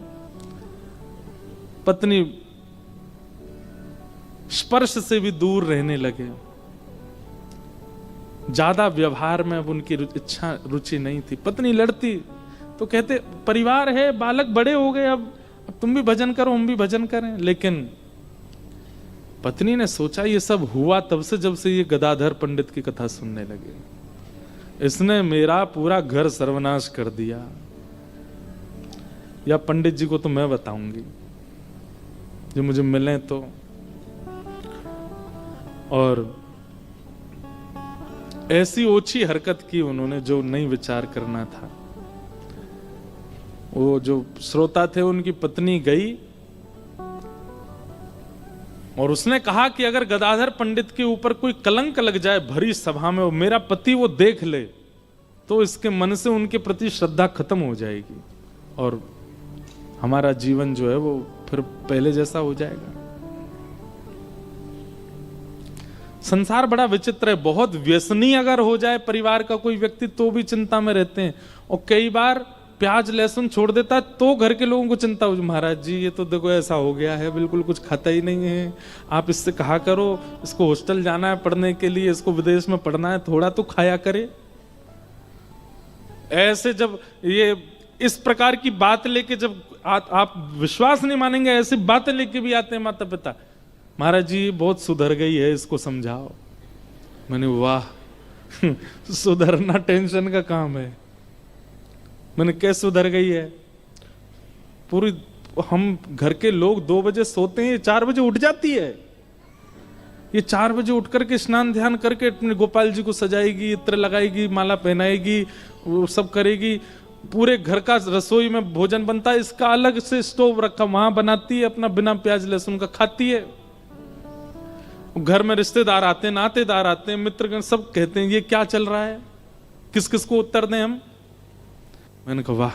पत्नी स्पर्श से भी दूर रहने लगे, ज्यादा व्यवहार में अब उनकी इच्छा रुचि नहीं थी। पत्नी लड़ती तो कहते परिवार है, बालक बड़े हो गए, अब तुम भी भजन करो हम भी भजन करें। लेकिन पत्नी ने सोचा ये सब हुआ तब से जब से ये गदाधर पंडित की कथा सुनने लगे, इसने मेरा पूरा घर सर्वनाश कर दिया। या पंडित जी को तो मैं बताऊंगी जो मुझे मिले तो। और ऐसी ओछी हरकत की उन्होंने जो नहीं विचार करना था। वो जो श्रोता थे उनकी पत्नी गई और उसने कहा कि अगर गदाधर पंडित के ऊपर कोई कलंक लग जाए भरी सभा में, मेरा पति वो देख ले तो इसके मन से उनके प्रति श्रद्धा खत्म हो जाएगी और हमारा जीवन जो है वो फिर पहले जैसा हो जाएगा। संसार बड़ा विचित्र है, बहुत व्यसनी अगर हो जाए परिवार का कोई व्यक्ति तो भी चिंता में रहते हैं। और कई बार प्याज लहसुन छोड़ देता है तो घर के लोगों को चिंता हो, महाराज जी ये तो देखो ऐसा हो गया है, बिल्कुल कुछ खाता ही नहीं है, आप इससे कहा करो, इसको हॉस्टल जाना है पढ़ने के लिए, इसको विदेश में पढ़ना है, थोड़ा तो खाया करे। ऐसे जब ये इस प्रकार की बात लेके जब आप विश्वास नहीं मानेंगे, ऐसी बातें लेके भी आते हैं माता पिता, महाराज जी बहुत सुधर गई है, इसको समझाओ। मैंने वाह सुधरना टेंशन का काम है। मैंने कैसे सुधर गई है? पूरी हम घर के लोग 2 बजे सोते हैं, 4 बजे उठ जाती है। ये 4 बजे उठ करके स्नान ध्यान करके अपने गोपाल जी को सजाएगी, इत्र लगाएगी, माला पहनाएगी, वो सब करेगी। पूरे घर का रसोई में भोजन बनता है, इसका अलग से स्टोव रखा, वहां बनाती है, अपना बिना प्याज लहसुन का खाती है। घर में रिश्तेदार आते हैं, नातेदार आते हैं, मित्रगण सब कहते हैं ये क्या चल रहा है, किस किस को उत्तर दें हम। मैंने कहा वाह,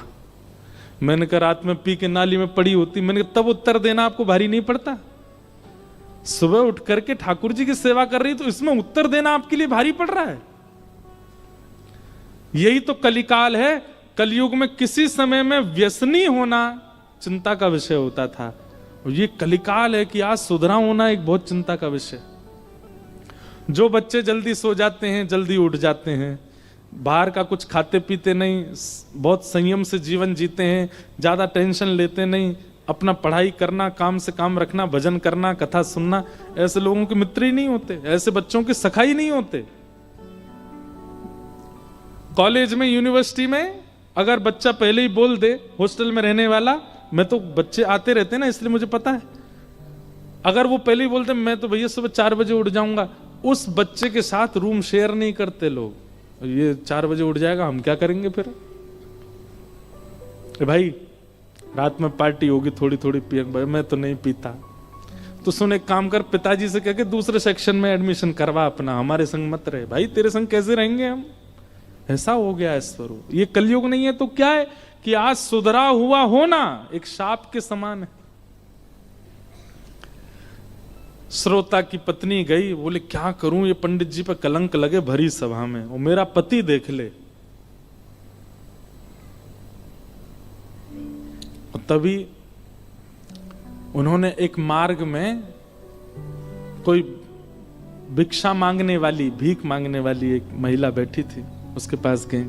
मैंने कहा रात में पी के नाली में पड़ी होती, मैंने कहा तब उत्तर देना आपको भारी नहीं पड़ता? सुबह उठ करके ठाकुर जी की सेवा कर रही तो इसमें उत्तर देना आपके लिए भारी पड़ रहा है? यही तो कलिकाल है। कलयुग में किसी समय में व्यसनी होना चिंता का विषय होता था, और ये कलिकाल है कि आज सुधरा होना एक बहुत चिंता का विषय। जो बच्चे जल्दी सो जाते हैं, जल्दी उठ जाते हैं, बाहर का कुछ खाते पीते नहीं, बहुत संयम से जीवन जीते हैं, ज्यादा टेंशन लेते नहीं, अपना पढ़ाई करना, काम से काम रखना, भजन करना, कथा सुनना, ऐसे लोगों के मित्र ही नहीं होते, ऐसे बच्चों के सखा ही नहीं होते। कॉलेज में, यूनिवर्सिटी में अगर बच्चा पहले ही बोल दे, हॉस्टल में रहने वाला, मैं तो बच्चे आते रहते हैं ना इसलिए मुझे पता है, अगर वो पहले ही बोलते मैं तो भैया सुबह 4 बजे उठ जाऊंगा, उस बच्चे के साथ रूम शेयर नहीं करते लोग। ये 4 बजे उठ जाएगा, हम क्या करेंगे फिर? भाई रात में पार्टी होगी, थोड़ी थोड़ी पियेंगे। भाई मैं तो नहीं पीता। तो सुन, एक काम कर, पिताजी से कह के दूसरे सेक्शन में एडमिशन करवा अपना, हमारे संग मत रहे। भाई तेरे संग कैसे रहेंगे हम? ऐसा हो गया है स्वरूप। ये कलयुग नहीं है तो क्या है कि आज सुधरा हुआ होना एक शाप के समान है। श्रोता की पत्नी गई, बोले क्या करूं, ये पंडित जी पर कलंक लगे भरी सभा में, और मेरा पति देख ले। तभी उन्होंने एक मार्ग में कोई भिक्षा मांगने वाली, भीख मांगने वाली एक महिला बैठी थी, उसके पास गए।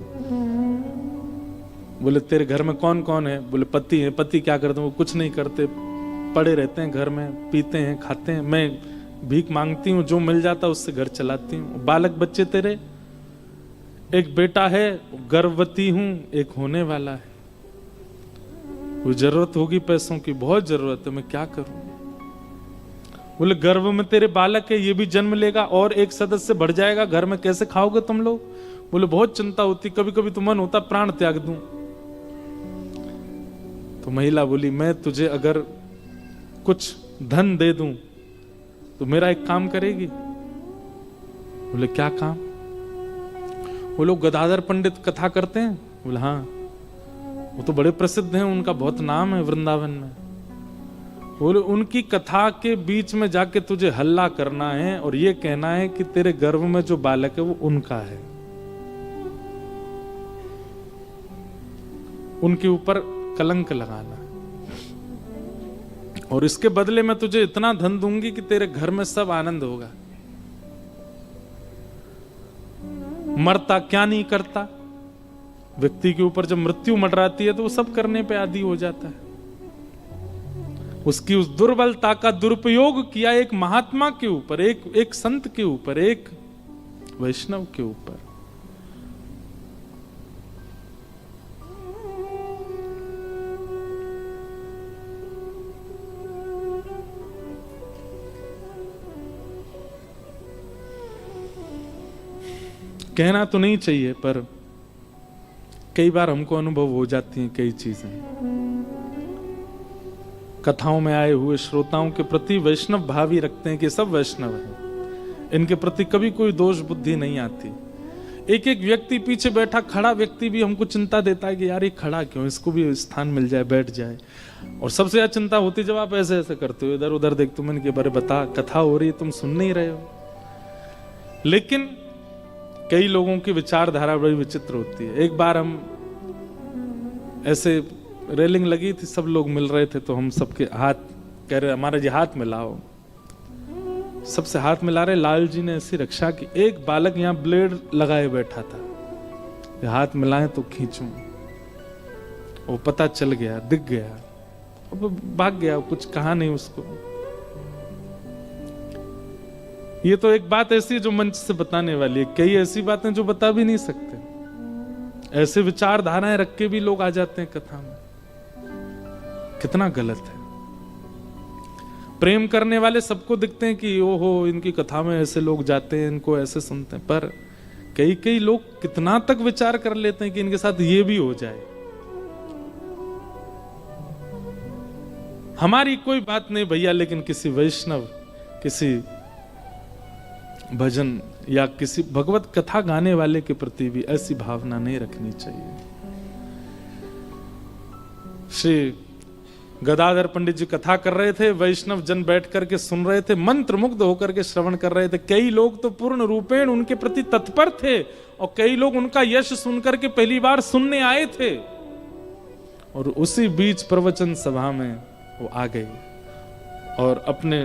बोले तेरे घर में कौन कौन है? बोले पति है। पति क्या करते हैं? वो कुछ नहीं करते, पड़े रहते हैं घर में, पीते हैं, खाते हैं। मैं भीख मांगती हूँ, जो मिल जाता उससे घर चलाती हूँ। बालक बच्चे तेरे? एक बेटा है, गर्भवती हूँ, एक होने वाला है। वो जरूरत होगी पैसों की, बहुत जरूरत है, मैं क्या करूं? बोले गर्भ में तेरे बालक है, ये भी जन्म लेगा और एक सदस्य बढ़ जाएगा, घर में कैसे खाओगे तुम लोग? बोले बहुत चिंता होती, कभी कभी तो मन होता प्राण त्याग दूं। तो महिला बोली मैं तुझे अगर कुछ धन दे दूं तो मेरा एक काम करेगी? बोले क्या काम? वो लोग गदाधर पंडित कथा करते हैं। बोले हाँ, वो तो बड़े प्रसिद्ध हैं, उनका बहुत नाम है वृंदावन में। बोले उनकी कथा के बीच में जाके तुझे हल्ला करना है और ये कहना है कि तेरे गर्भ में जो बालक है वो उनका है, उनके ऊपर कलंक लगाना, और इसके बदले में तुझे इतना धन दूंगी कि तेरे घर में सब आनंद होगा। मरता क्या नहीं करता, व्यक्ति के ऊपर जब मृत्यु मंडराती है तो वो सब करने पे आदी हो जाता है। उसकी उस दुर्बलता का दुरुपयोग किया एक महात्मा के ऊपर, एक संत के ऊपर, एक वैष्णव के ऊपर। कहना तो नहीं चाहिए, पर कई बार हमको अनुभव हो जाती हैं कई चीजें। कथाओं में आए हुए श्रोताओं के प्रति वैष्णव भाव ही रखते हैं कि सब वैष्णव हैं, इनके प्रति कभी कोई दोष बुद्धि नहीं आती। एक एक व्यक्ति पीछे बैठा खड़ा व्यक्ति भी हमको चिंता देता है कि यार ये खड़ा क्यों, इसको भी स्थान मिल जाए, बैठ जाए। और सबसे ज्यादा चिंता होती जब आप ऐसे ऐसे करते हो, इधर उधर देखते हो, मैंने बारे बता, कथा हो रही है, तुम सुन नहीं रहे हो। लेकिन कई लोगों की विचारधारा बड़ी विचित्र होती है। एक बार हम ऐसे रेलिंग लगी थी, सब लोग मिल रहे थे, तो हम सबके हाथ कह रहे हमारा जी हाथ मिलाओ, सबसे हाथ मिला रहे। लाल जी ने ऐसी रक्षा की, एक बालक यहाँ ब्लेड लगाए बैठा था, हाथ मिलाए तो खींचूं, वो पता चल गया, दिख गया, वो भाग गया, कुछ कहा नहीं उसको। ये तो एक बात ऐसी है जो मंच से बताने वाली है, कई ऐसी बातें जो बता भी नहीं सकते। ऐसे विचारधाराएं रख के भी लोग आ जाते हैं कथा में, कितना गलत है। प्रेम करने वाले सबको दिखते हैं कि ओहो इनकी कथा में ऐसे लोग जाते हैं, इनको ऐसे सुनते हैं, पर कई कई लोग कितना तक विचार कर लेते हैं कि इनके साथ ये भी हो जाए। हमारी कोई बात नहीं भैया, लेकिन किसी वैष्णव, किसी भजन या किसी भगवत कथा गाने वाले के प्रति भी ऐसी भावना नहीं रखनी चाहिए। श्री गदाधर पंडित जी कथा कर रहे थे, वैष्णव जन बैठ करके सुन रहे थे, मंत्र मुग्ध होकर के श्रवण कर रहे थे। कई लोग तो पूर्ण रूपेण उनके प्रति तत्पर थे, और कई लोग उनका यश सुनकर के पहली बार सुनने आए थे। और उसी बीच प्रवचन सभा में वो आ गए और अपने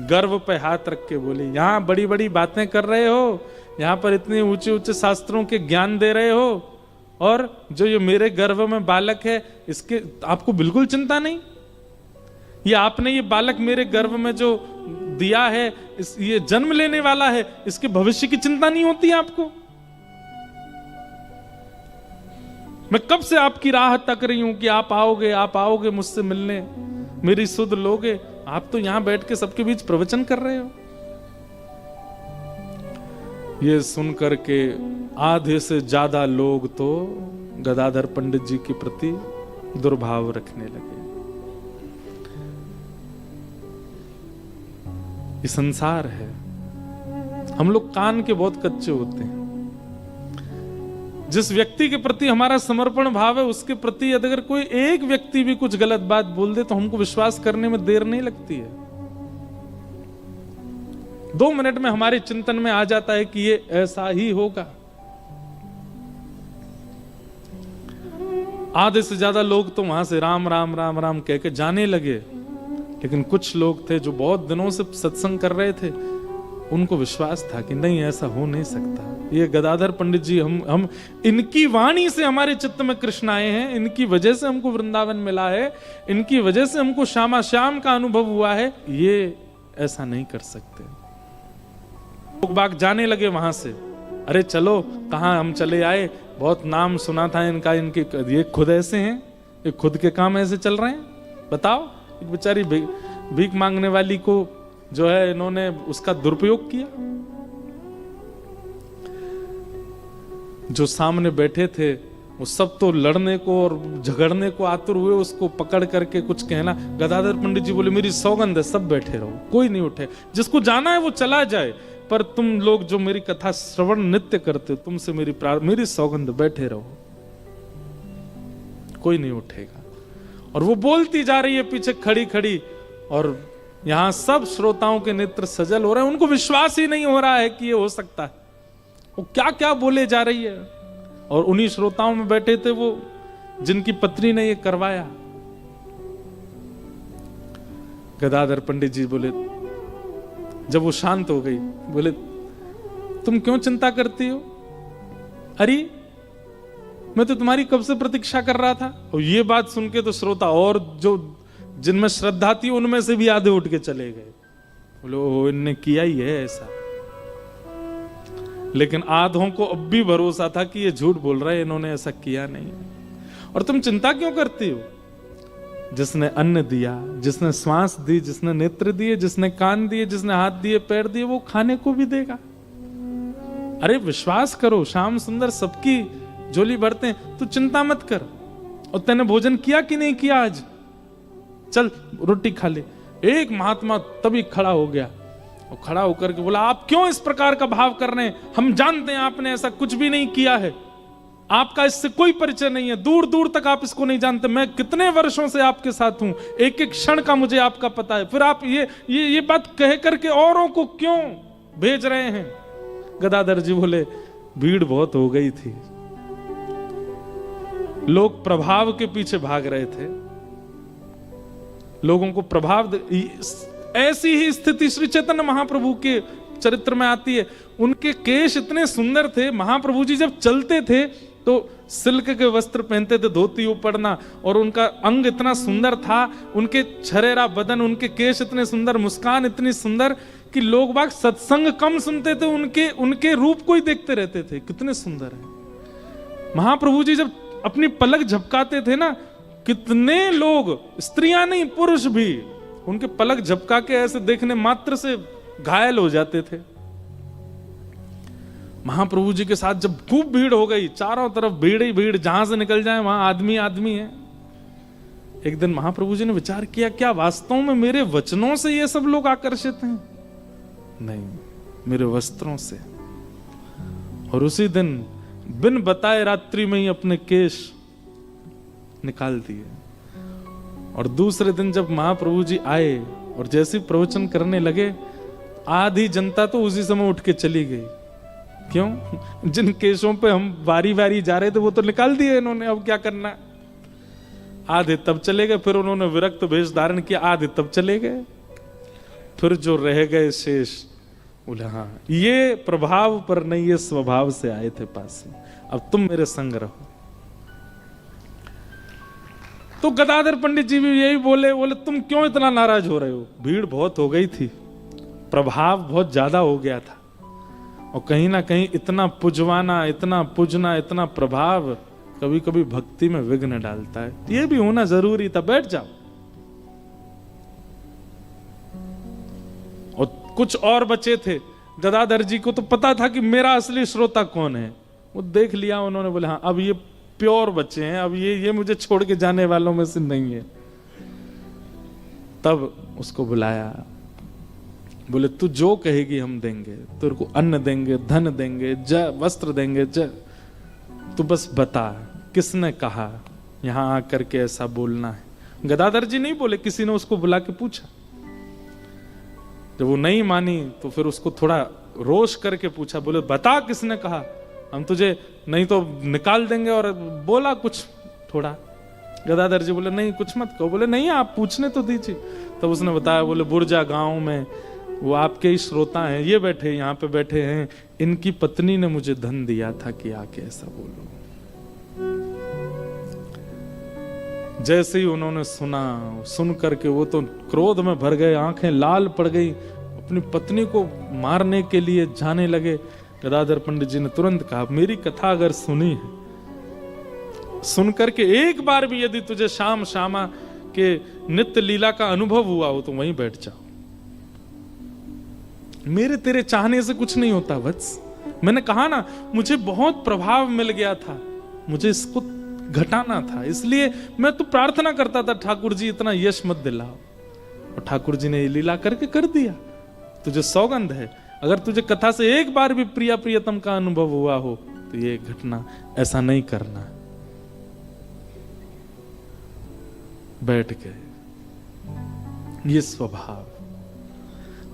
गर्व पे हाथ रख के बोले, यहां बड़ी बड़ी बातें कर रहे हो, यहां पर इतने ऊंचे ऊंचे शास्त्रों के ज्ञान दे रहे हो, और जो ये मेरे गर्भ में बालक है इसके आपको बिल्कुल चिंता नहीं? ये आपने ये बालक मेरे गर्भ में जो दिया है, ये जन्म लेने वाला है, इसके भविष्य की चिंता नहीं होती आपको? मैं कब से आपकी राह तक रही हूं कि आप आओगे मुझसे मिलने, मेरी सुध लोगे। आप तो यहां बैठ के सबके बीच प्रवचन कर रहे हो। ये सुनकर के आधे से ज्यादा लोग तो गदाधर पंडित जी के प्रति दुर्भाव रखने लगे। ये संसार है, हम लोग कान के बहुत कच्चे होते हैं। जिस व्यक्ति के प्रति हमारा समर्पण भाव है, उसके प्रति अगर कोई एक व्यक्ति भी कुछ गलत बात बोल दे तो हमको विश्वास करने में देर नहीं लगती है। 2 मिनट में हमारे चिंतन में आ जाता है कि ये ऐसा ही होगा। आधे से ज्यादा लोग तो वहां से राम राम राम राम कह के जाने लगे, लेकिन कुछ लोग थे जो बहुत दिनों से सत्संग कर रहे थे, उनको विश्वास था कि नहीं ऐसा हो नहीं सकता। ये गदाधर पंडित जी, हम इनकी वाणी से हमारे चित्त में कृष्ण आए हैं, इनकी वजह से हमको वृंदावन मिला है, इनकी वजह से हमको श्यामा श्याम का अनुभव हुआ है, ये ऐसा नहीं कर सकते। लोग बाग जाने लगे वहां से, अरे चलो, कहां हम चले आए, बहुत नाम सुना था इनका, इनके ये खुद ऐसे हैं, ये खुद के काम ऐसे चल रहे हैं। बताओ, एक बेचारी भीख मांगने वाली को जो है इन्होंने उसका दुरुपयोग किया। जो सामने बैठे थे वो सब तो लड़ने को और झगड़ने को आतुर हुए, उसको पकड़ करके कुछ कहना। गदाधर पंडित जी बोले, मेरी सौगंध है, सब बैठे रहो, कोई नहीं उठे, जिसको जाना है वो चला जाए, पर तुम लोग जो मेरी कथा श्रवण नित्य करते हो, तुमसे मेरी सौगंध, बैठे रहो, कोई नहीं उठेगा। और वो बोलती जा रही है पीछे खड़ी खड़ी, और यहां सब श्रोताओं के नेत्र सजल हो रहे हैं, उनको विश्वास ही नहीं हो रहा है कि ये हो सकता है। वो क्या क्या बोले जा रही है। और उन्हीं श्रोताओं में बैठे थे वो जिनकी पत्नी ने ये करवाया। गदाधर पंडित जी बोले, जब वो शांत हो गई, बोले, तुम क्यों चिंता करती हो? अरे मैं तो तुम्हारी कब से प्रतीक्षा कर रहा था। और ये बात सुन के तो श्रोता और जो जिनमें श्रद्धा थी उनमें से भी आधे उठ के चले गए। बोले, ओह, इनने किया ही है ऐसा। लेकिन आधों को अब भी भरोसा था कि ये झूठ बोल रहा है, इन्होंने ऐसा किया नहीं। और तुम चिंता क्यों करती हो? जिसने अन्न दिया, जिसने श्वास दी, जिसने नेत्र दिए, जिसने कान दिए, जिसने हाथ दिए, पैर दिए, वो खाने को भी देगा। अरे विश्वास करो, श्याम सुंदर सबकी झोली भरते हैं, तू चिंता मत कर। और तूने भोजन किया कि नहीं किया आज? चल रोटी खा ले। एक महात्मा तभी खड़ा हो गया और खड़ा होकर के बोला, आप क्यों इस प्रकार का भाव कर रहे हैं? हम जानते हैं आपने ऐसा कुछ भी नहीं किया है, आपका इससे कोई परिचय नहीं है, दूर दूर तक आप इसको नहीं जानते। मैं कितने वर्षों से आपके साथ हूं, एक एक क्षण का मुझे आपका पता है, फिर आप ये बात कह करके औरों को क्यों भेज रहे हैं? गदाधर जी बोले, भीड़ बहुत हो गई थी, लोग प्रभाव के पीछे भाग रहे थे, लोगों को प्रभाव। ऐसी ही स्थिति श्री चैतन्य महाप्रभु के चरित्र में आती है। उनके केश इतने सुंदर थे, महाप्रभु जी जब चलते थे तो सिल्क के वस्त्र पहनते थे, धोती ऊपरना, और उनका अंग इतना सुंदर था, उनके छरेरा बदन, उनके केश इतने सुंदर, मुस्कान इतनी सुंदर कि लोग बाग सत्संग कम सुनते थे, उनके रूप को ही देखते रहते थे, कितने सुंदर है। महाप्रभु जी जब अपनी पलक झपकाते थे ना, कितने लोग, स्त्रियां नहीं पुरुष भी, उनके पलक झपका के ऐसे देखने मात्र से घायल हो जाते थे। महाप्रभु जी के साथ जब खूब भीड़ हो गई, चारों तरफ भीड़ ही भीड़, जहां से निकल जाए वहां आदमी आदमी है। एक दिन महाप्रभु जी ने विचार किया, क्या वास्तव में मेरे वचनों से ये सब लोग आकर्षित हैं? नहीं, मेरे वस्त्रों से। और उसी दिन बिन बताए रात्रि में ही अपने केश निकाल दिए। और दूसरे दिन जब महाप्रभु जी आए और जैसे प्रवचन करने लगे, आधी जनता तो उसी समय उठ के चली गई। क्यों? जिन केसों पे हम बारी बारी जा रहे थे वो तो निकाल दिए इन्होंने, अब क्या करना। आधे तब चले गए, फिर उन्होंने विरक्त वेश धारण किया, आधे तब चले गए, फिर जो रह गए शेष, बोले हाँ ये प्रभाव पर नहीं, ये स्वभाव से आए थे पास में, अब तुम मेरे संग रहो। तो गदाधर पंडित जी भी यही बोले तुम क्यों इतना नाराज हो रहे हो? भीड़ बहुत हो गई थी, प्रभाव बहुत ज्यादा हो गया था, और कहीं ना कहीं इतना पुजवाना, इतना पुजना, इतना प्रभाव कभी कभी भक्ति में विघ्न डालता है। ये भी होना जरूरी था, बैठ जाओ। और कुछ और बचे थे, गदाधर जी को तो पता था कि मेरा असली श्रोता कौन है, वो देख लिया उन्होंने, बोले हाँ अब ये प्योर बच्चे हैं, अब ये मुझे छोड़ के जाने वालों में से नहीं है। तब उसको बुलाया, बोले तू जो कहेगी हम देंगे, तेरे को अन्न देंगे, धन देंगे, वस्त्र देंगे, तू बस बता किसने कहा यहां आकर के ऐसा बोलना है। गदाधर जी नहीं बोले, किसी ने उसको बुला के पूछा। जब वो नहीं मानी तो फिर उसको थोड़ा रोष करके पूछा, बोले बता किसने कहा, हम तुझे नहीं तो निकाल देंगे। और बोला कुछ थोड़ा, गदाधर जी बोले नहीं कुछ मत कहो। बोले नहीं आप पूछने तो दीजिए। तब उसने बताया, बोले बुर्जा गांव में वो आपके ही श्रोता हैं, ये बैठे यहाँ पे बैठे हैं, इनकी पत्नी ने मुझे धन दिया था कि आके ऐसा बोलो। जैसे ही उन्होंने सुन करके वो तो क्रोध में भर गए, आंखें लाल पड़ गई, अपनी पत्नी को मारने के लिए जाने लगे। गदाधर पंडित जी ने तुरंत कहा, मेरी कथा अगर सुनी है, सुन करके एक बार भी यदि तुझे शाम श्यामा के नित्य लीला का अनुभव हुआ हो तो वहीं बैठ जाओ। मेरे तेरे चाहने से कुछ नहीं होता वत्स। मैंने कहा ना, मुझे बहुत प्रभाव मिल गया था, मुझे इसको घटाना था, इसलिए मैं तो प्रार्थना करता था ठाकुर जी इतना यश मत दिलाओ। और ठाकुर जी ने ये लीला करके कर दिया। तुझे सौगंध है, अगर तुझे कथा से एक बार भी प्रिया प्रियतम का अनुभव हुआ हो तो ये घटना, ऐसा नहीं करना। बैठ गए, ये स्वभाव।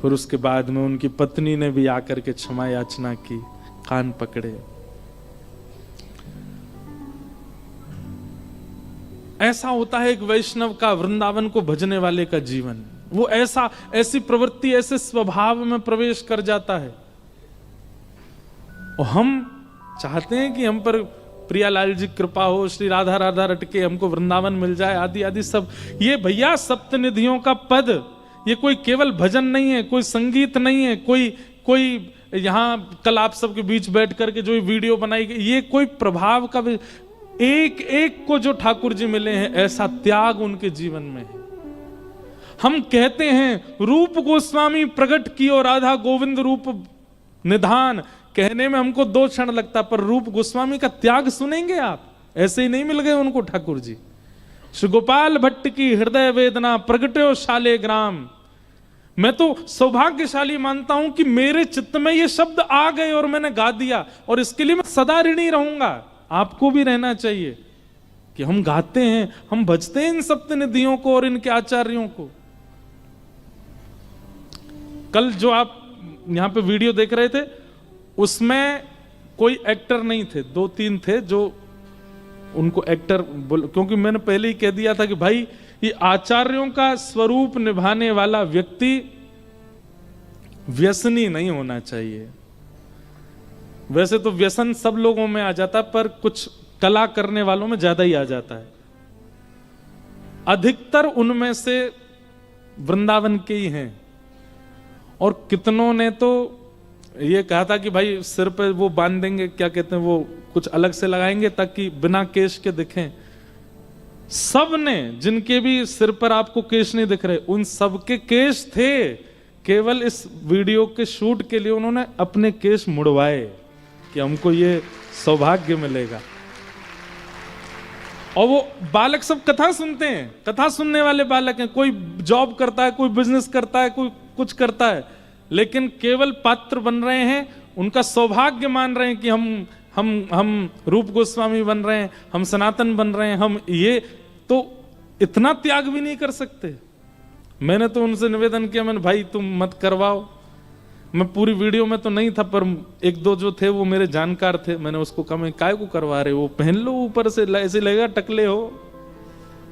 फिर उसके बाद में उनकी पत्नी ने भी आकर के क्षमा याचना की, कान पकड़े। ऐसा होता है एक वैष्णव का, वृंदावन को भजने वाले का जीवन। वो ऐसी प्रवृत्ति, ऐसे स्वभाव में प्रवेश कर जाता है। और हम चाहते हैं कि हम पर प्रियालाल जी कृपा हो, श्री राधा राधा रटके हमको वृंदावन मिल जाए, आदि आदि सब। ये भैया सप्तनिधियों का पद, ये कोई केवल भजन नहीं है, कोई संगीत नहीं है, कोई यहाँ कल आप सबके बीच बैठ करके जो वीडियो बनाई गई, ये कोई प्रभाव का, एक एक को जो ठाकुर जी मिले हैं ऐसा त्याग उनके जीवन में है। हम कहते हैं रूप गोस्वामी प्रकट कियो राधा गोविंद रूप निधान, कहने में हमको 2 क्षण लगता, पर रूप गोस्वामी का त्याग सुनेंगे आप, ऐसे ही नहीं मिल गए उनको ठाकुर जी। श्री गोपाल भट्ट की हृदय वेदना प्रगट्यो शाले ग्राम। मैं तो सौभाग्यशाली मानता हूं कि मेरे चित्त में ये शब्द आ गए और मैंने गा दिया, और इसके लिए मैं सदा ऋणी रहूंगा। आपको भी रहना चाहिए कि हम गाते हैं, हम भजते हैं इन सप्तनिधियों को और इनके आचार्यों को। कल जो आप यहां पे वीडियो देख रहे थे, उसमें कोई एक्टर नहीं थे, 2-3 थे जो उनको एक्टर क्योंकि मैंने पहले ही कह दिया था कि भाई ये आचार्यों का स्वरूप निभाने वाला व्यक्ति व्यसनी नहीं होना चाहिए। वैसे तो व्यसन सब लोगों में आ जाता, पर कुछ कला करने वालों में ज्यादा ही आ जाता है। अधिकतर उनमें से वृंदावन के ही हैं, और कितनों ने तो ये कहा था कि भाई सिर पे वो बांध देंगे, क्या कहते हैं वो, कुछ अलग से लगाएंगे ताकि बिना केश के दिखें। सब ने, जिनके भी सिर पर आपको केश नहीं दिख रहे, उन सबके केश थे, केवल इस वीडियो के शूट के लिए उन्होंने अपने केश मुड़वाए कि हमको ये सौभाग्य मिलेगा। और वो बालक सब कथा सुनते हैं, कथा सुनने वाले बालक हैं। कोई जॉब करता है, कोई बिजनेस करता है, कोई कुछ करता है, लेकिन केवल पात्र बन रहे हैं, उनका सौभाग्य मान रहे हैं कि हम रूप गोस्वामी बन रहे हैं, हम सनातन बन रहे हैं, हम ये, तो इतना त्याग भी नहीं कर सकते। मैंने तो उनसे निवेदन किया, मैंने भाई तुम मत करवाओ। मैं पूरी वीडियो में तो नहीं था, पर एक दो जो थे वो मेरे जानकार थे, मैंने उसको कहा मैं काय को करवा रहे हो, पहन लो ऊपर से, ऐसे लगेगा टकले हो।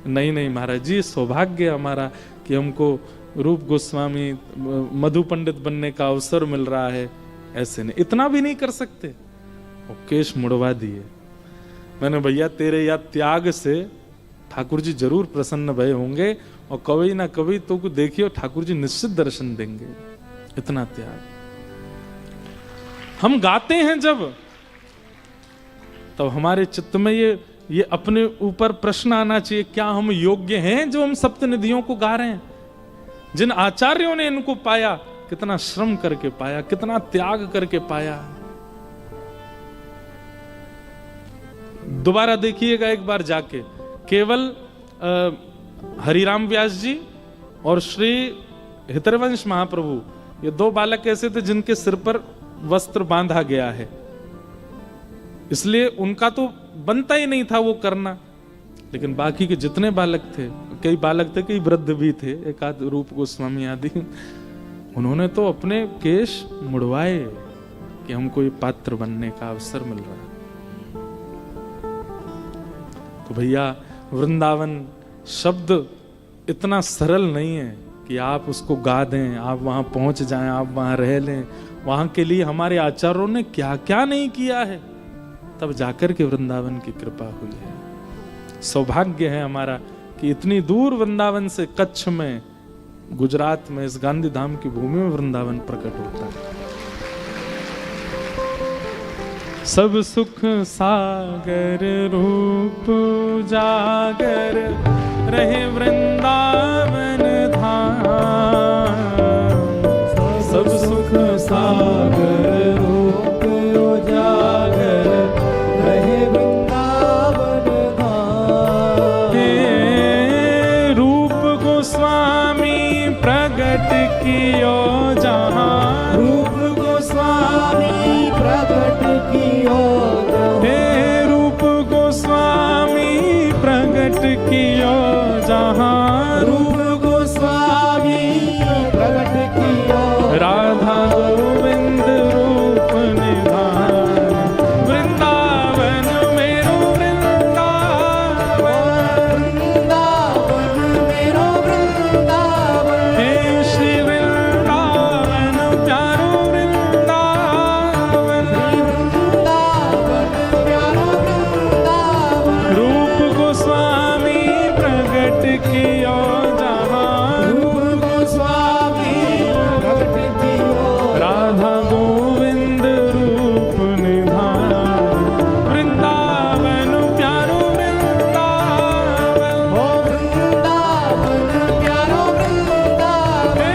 नहीं नहीं महाराज जी, सौभाग्य हमारा कि हमको रूप गोस्वामी मधु पंडित बनने का अवसर मिल रहा है। ऐसे नहीं, इतना भी नहीं कर सकते। और केश मुड़वा दिए। मैंने भैया तेरे या त्याग से ठाकुर जी जरूर प्रसन्न भय होंगे, और कभी ना कभी तो देखियो ठाकुर जी निश्चित दर्शन देंगे। इतना त्याग। हम गाते हैं जब, तब हमारे चित्त में ये अपने ऊपर प्रश्न आना चाहिए, क्या हम योग्य हैं जो हम सप्तनिधियों को गा रहे हैं? जिन आचार्यों ने इनको पाया, कितना श्रम करके पाया, कितना त्याग करके पाया। दोबारा देखिएगा एक बार जाके, केवल हरिराम व्यास जी और श्री हितरवंश महाप्रभु, ये दो बालक ऐसे थे जिनके सिर पर वस्त्र बांधा गया है, इसलिए उनका तो बनता ही नहीं था वो करना। लेकिन बाकी के जितने बालक थे, कई बालक थे, कई वृद्ध भी थे, एक आध रूप गोस्वामी आदि, उन्होंने तो अपने केश मुड़वाए कि हमको ये पात्र बनने का अवसर मिल रहा है। तो भैया वृंदावन शब्द इतना सरल नहीं है कि आप उसको गा दें, आप वहां पहुंच जाएं, आप वहां रह लें। वहां के लिए हमारे आचार्यों ने क्या क्या नहीं किया है, तब जाकर के वृंदावन की कृपा हुई है। सौभाग्य है हमारा कि इतनी दूर वृंदावन से, कच्छ में, गुजरात में, इस गांधी धाम की भूमि में वृंदावन प्रकट होता है। सब सुख सागर रूप जागर रहे वृंदावन धाम। सब सुख सागर रूप जागर रहे वृंदावन धाम। हे रूप गोस्वामी प्रगट कियो जहां, रूप गोस्वामी प्रगट कियो जहां। हे रूप गोस्वामी प्रगट कियो जहां, रूप गोस्वामी प्रगट कियो। राधा गोविंद रूप निधान, वृंदावन मेरो वृंदावन, वृंदावन मेरो वृंदावन। हे श्री वृंदावन प्यारो वृंदावन, वृंदावन प्यारो वृंदावन। रूप गोस्वामी प्रगट कियो जहां, रूप गोस्वामी प्रगट कियो। राधा गोविंद रूप निधान, वृंदावन प्यारो वृंदावन, ओ वृंदावन प्यारो वृंदावन। हे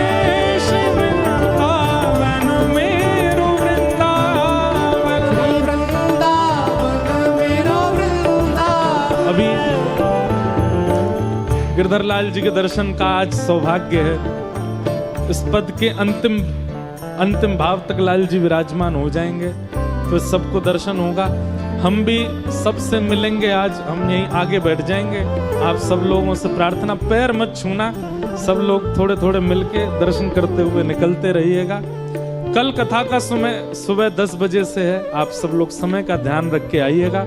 श्री वृंदावन मेरो वृंदावन, श्री वृंदावन मेरो वृंदावन। अभी गिरधरलाल जी के दर्शन का आज सौभाग्य है। इस पद के अंतिम भाव तक लाल जी विराजमान हो जाएंगे, तो सबको दर्शन होगा। हम भी सबसे मिलेंगे आज, हम यहीं आगे बैठ जाएंगे। आप सब लोगों से प्रार्थना, पैर मत छूना, सब लोग थोड़े थोड़े मिलके दर्शन करते हुए निकलते रहिएगा। कल कथा का समय सुबह 10 बजे से है, आप सब लोग समय का ध्यान रख के आइएगा।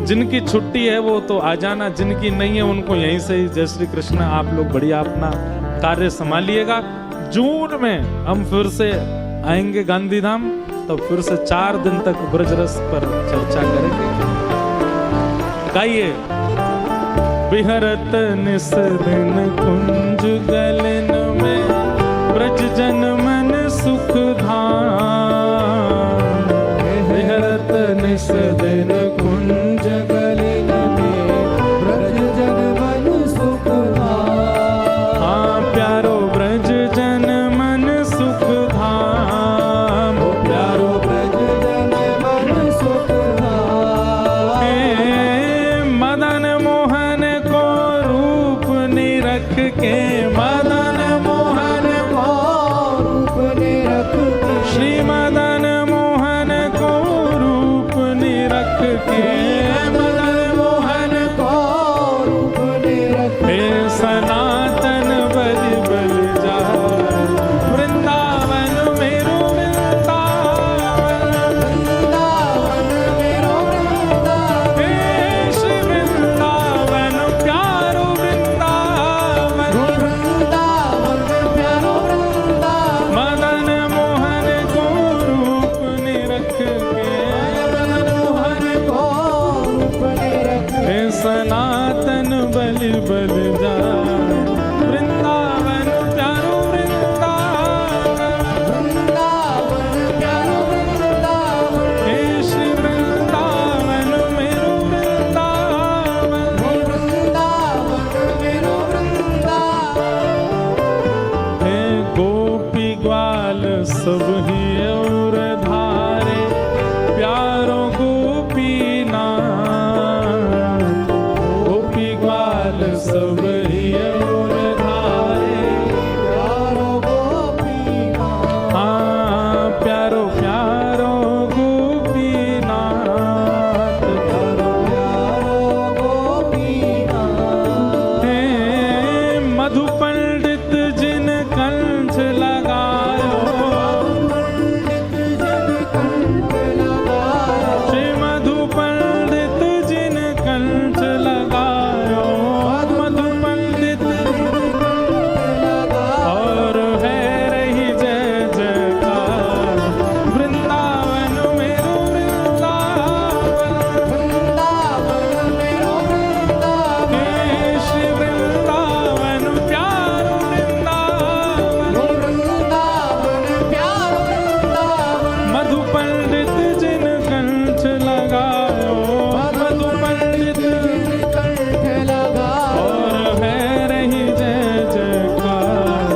जिनकी छुट्टी है वो तो आ जाना, जिनकी नहीं है उनको यहीं से ही जय श्री कृष्ण। आप लोग बढ़िया अपना कार्य संभालिएगा। जून में हम फिर से आएंगे गांधीधाम, तो फिर से 4 दिन तक ब्रजरस पर चर्चा करेंगे। गाइए। बिहरत निस दिन कुंज गलन में, ब्रज जन मन सुख धाम। बिहरत निस दिन कुंज गलन में, ब्रज जन मन सुख धाम। हाँ प्यारो ब्रज जन मन सुख धाम। प्यारो ब्रज जन मन सुख धाम। हे मदन मोहन को रूप निरख के, मदन मोहन को रूप निरख के, श्री मदन मोहन को रूप निरख के, मदन मोहन को रूप निरख के, हे सनातन बलि बलि जाए, वृंदावन मेरो वृंदावन। वृंदावन मेरो वृंदावन। हे श्री वृंदावन प्यारो वृंदावन। वृंदावन प्यारो वृंदावन। मदन मोहन को रूप निरख के, मदन मोहन को रूप निरख के, हे सनातन बलि बलि जाए, वृंदावन प्यारो वृंदावन। वृंदावन प्यारो वृंदावन। हे श्री वृंदावन मेरो वृंदावन। वृंदावन मेरो वृंदावन। हे गोपी ग्वाल सब ही और धारे, प्यारो गोपी नाथ। गोपी ग्वाल सब ही और धारे, प्यारो गोपीनाथ। हाँ प्यारो प्यारो गोपी नाथ। प्यारो गोपीनाथ। हे मधु पंडित जिन कंठ लगायो, पंडित जन कंठ लगायो। श्री मधु पंडित जिन कंठ लगायो, मधु पंडित और है रही जय जयकार, वृंदावन मेरो वृंदावन। वृंदावन मेरो वृंदावन। हे श्री वृंदावन प्यारो वृंदावन। वृंदावन प्यारो वृंदावन। मधु पंडित जिन कंठ लगायो, मधु पंडित कंठ लगाओ। और है रही जय जयकार,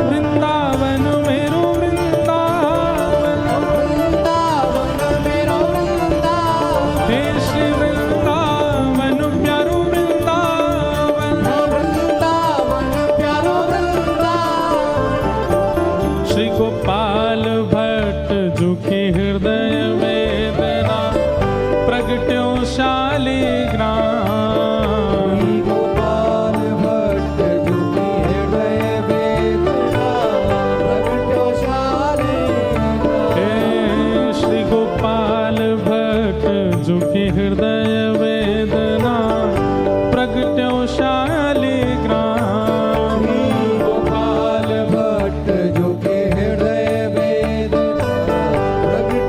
वृंदावन मेरो वृंदावन। वृंदावन मेरो वृंदावन। हे श्री वृंदावन प्यारो वृंदावन। वृंदावन प्यारो वृंदावन। श्री गोपाल भट्ट जुकी हृदय वेदना, प्रगट्यो शालिग्राम। गोपाल भट्ट जुकी हृदय वेदना, प्रगट्यो शालिग्राम। हे श्री गोपाल भट्ट जुकी हृदय वेदना, प्रगट्यो शालिग्राम। गोपाल भट्ट जुकी हृदय वेदना, प्रगट्यो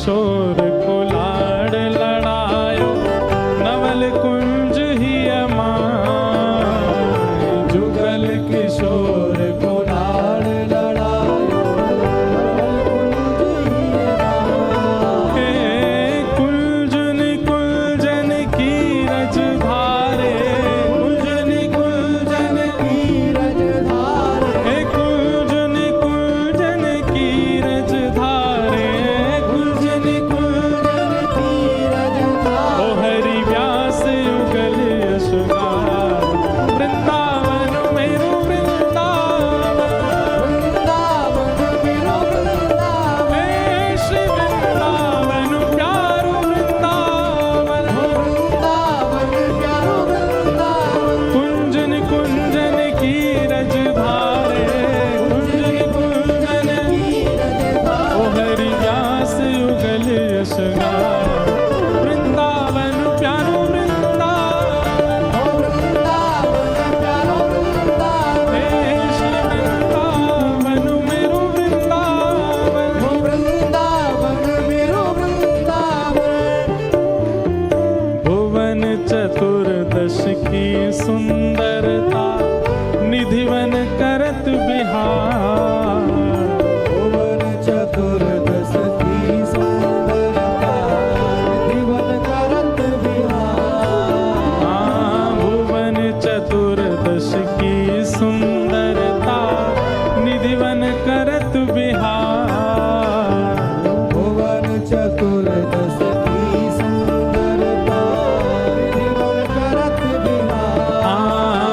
किशोर को लाड़ लड़ायो, नवल कुंज ही अमाय। जुगल किशोर को लाड़ लड़ायो, हे कुंजन कुंजन की रज धारे, कुंजन कुंजन की रज धारे, हे कुंजन कुंजन की रज धारे, कुंजन कुंजन की रज धारे। ओ हरि व्यास युगल यशगार, वृंदावन मेरो वृंदावन, वृंदावन मेरो वृंदावन, हे श्री वृंदावन प्यारो वृंदावन। वृंदावन प्यारो वृंदावन, कुंजन कुंजन की रज धारे, कुंजन कुंजन की रज धारे। ओ हरि व्यास युगल यशगार, वृंदावन प्यारो वृंदावन। वृंदावन प्यारो वृंदावन, हे श्री वृंदावन मेरो वृंदावन। वृंदावन मेरो वृंदावन। भुवन चतुर्दश की सुंदरता, निधिवन करत बिहार। भुवन चतुर्दश की सुंदरता, जीवन करत बिहार। भुवन चतुर्दश की सुंदरता, निधिवन करत बिहार। भुवन चतुर्दश की सुंदरता, जीवन करत बिहार।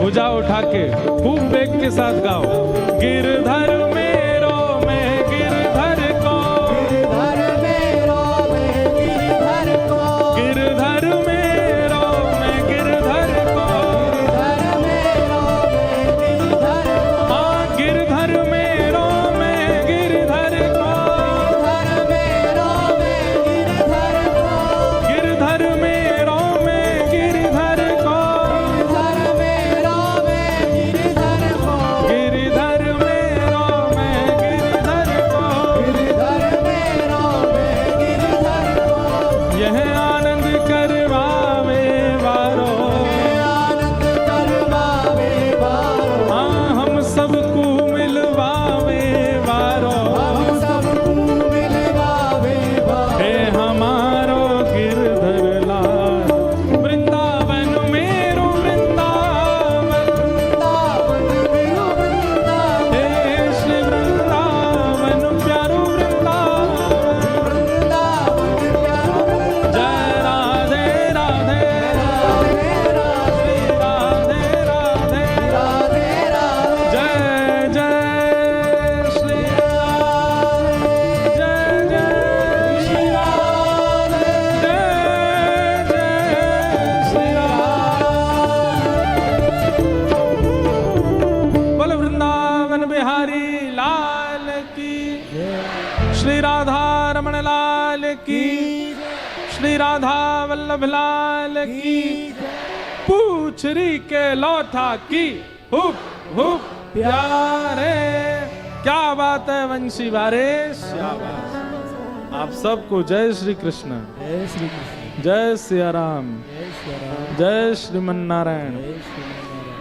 भुजा उठा के खूब वेग के साथ गाओ। गिरधर मेरो में गिरधर को, गिरधर मेरो में गिरधर को, गिरधर मेरो में गिरधर को, गिरधर मेरो में गिरधर को, हाँ गिरधर मेरो में गिरधर को, गिरधर मेरो में गिरधर को, गिरधर मेरो में गिरधर को, गिरधर मेरो में गिरधर को, गिरधर मेरो में गिरधर को, यह आनंद करवावे वारो, आनंद करवावे वारो, हाँ हम सबको मिलवावे वारो, हम सबको मिलवावे वारो, हे हमारो गिरधर लाल। वृंदावन मेरो वृंदावन, वृंदावन मेरो वृंदावन, हे श्री वृंदावन प्यारो वृंदावन। वृंदावन प्यारो वृंदावन, जय राधे राधे राधे राधे, राधे राधे राधे राधे, जय जय श्री राधे, जय जय श्री राधे, जय जय श्री राधे। बोल वृंदावन बिहारी लाल की, श्री राधा रमण लाल की, श्री राधा वल्लभ लाल की, पूछरी के लौथा की हुप हुप प्यारे। क्या बात है वंशी वारेश, क्या बात। आप सबको जय श्री कृष्ण, जय श्री कृष्ण, जय सिया राम, जय श्री राम, जय श्रीमन नारायण। जय श्री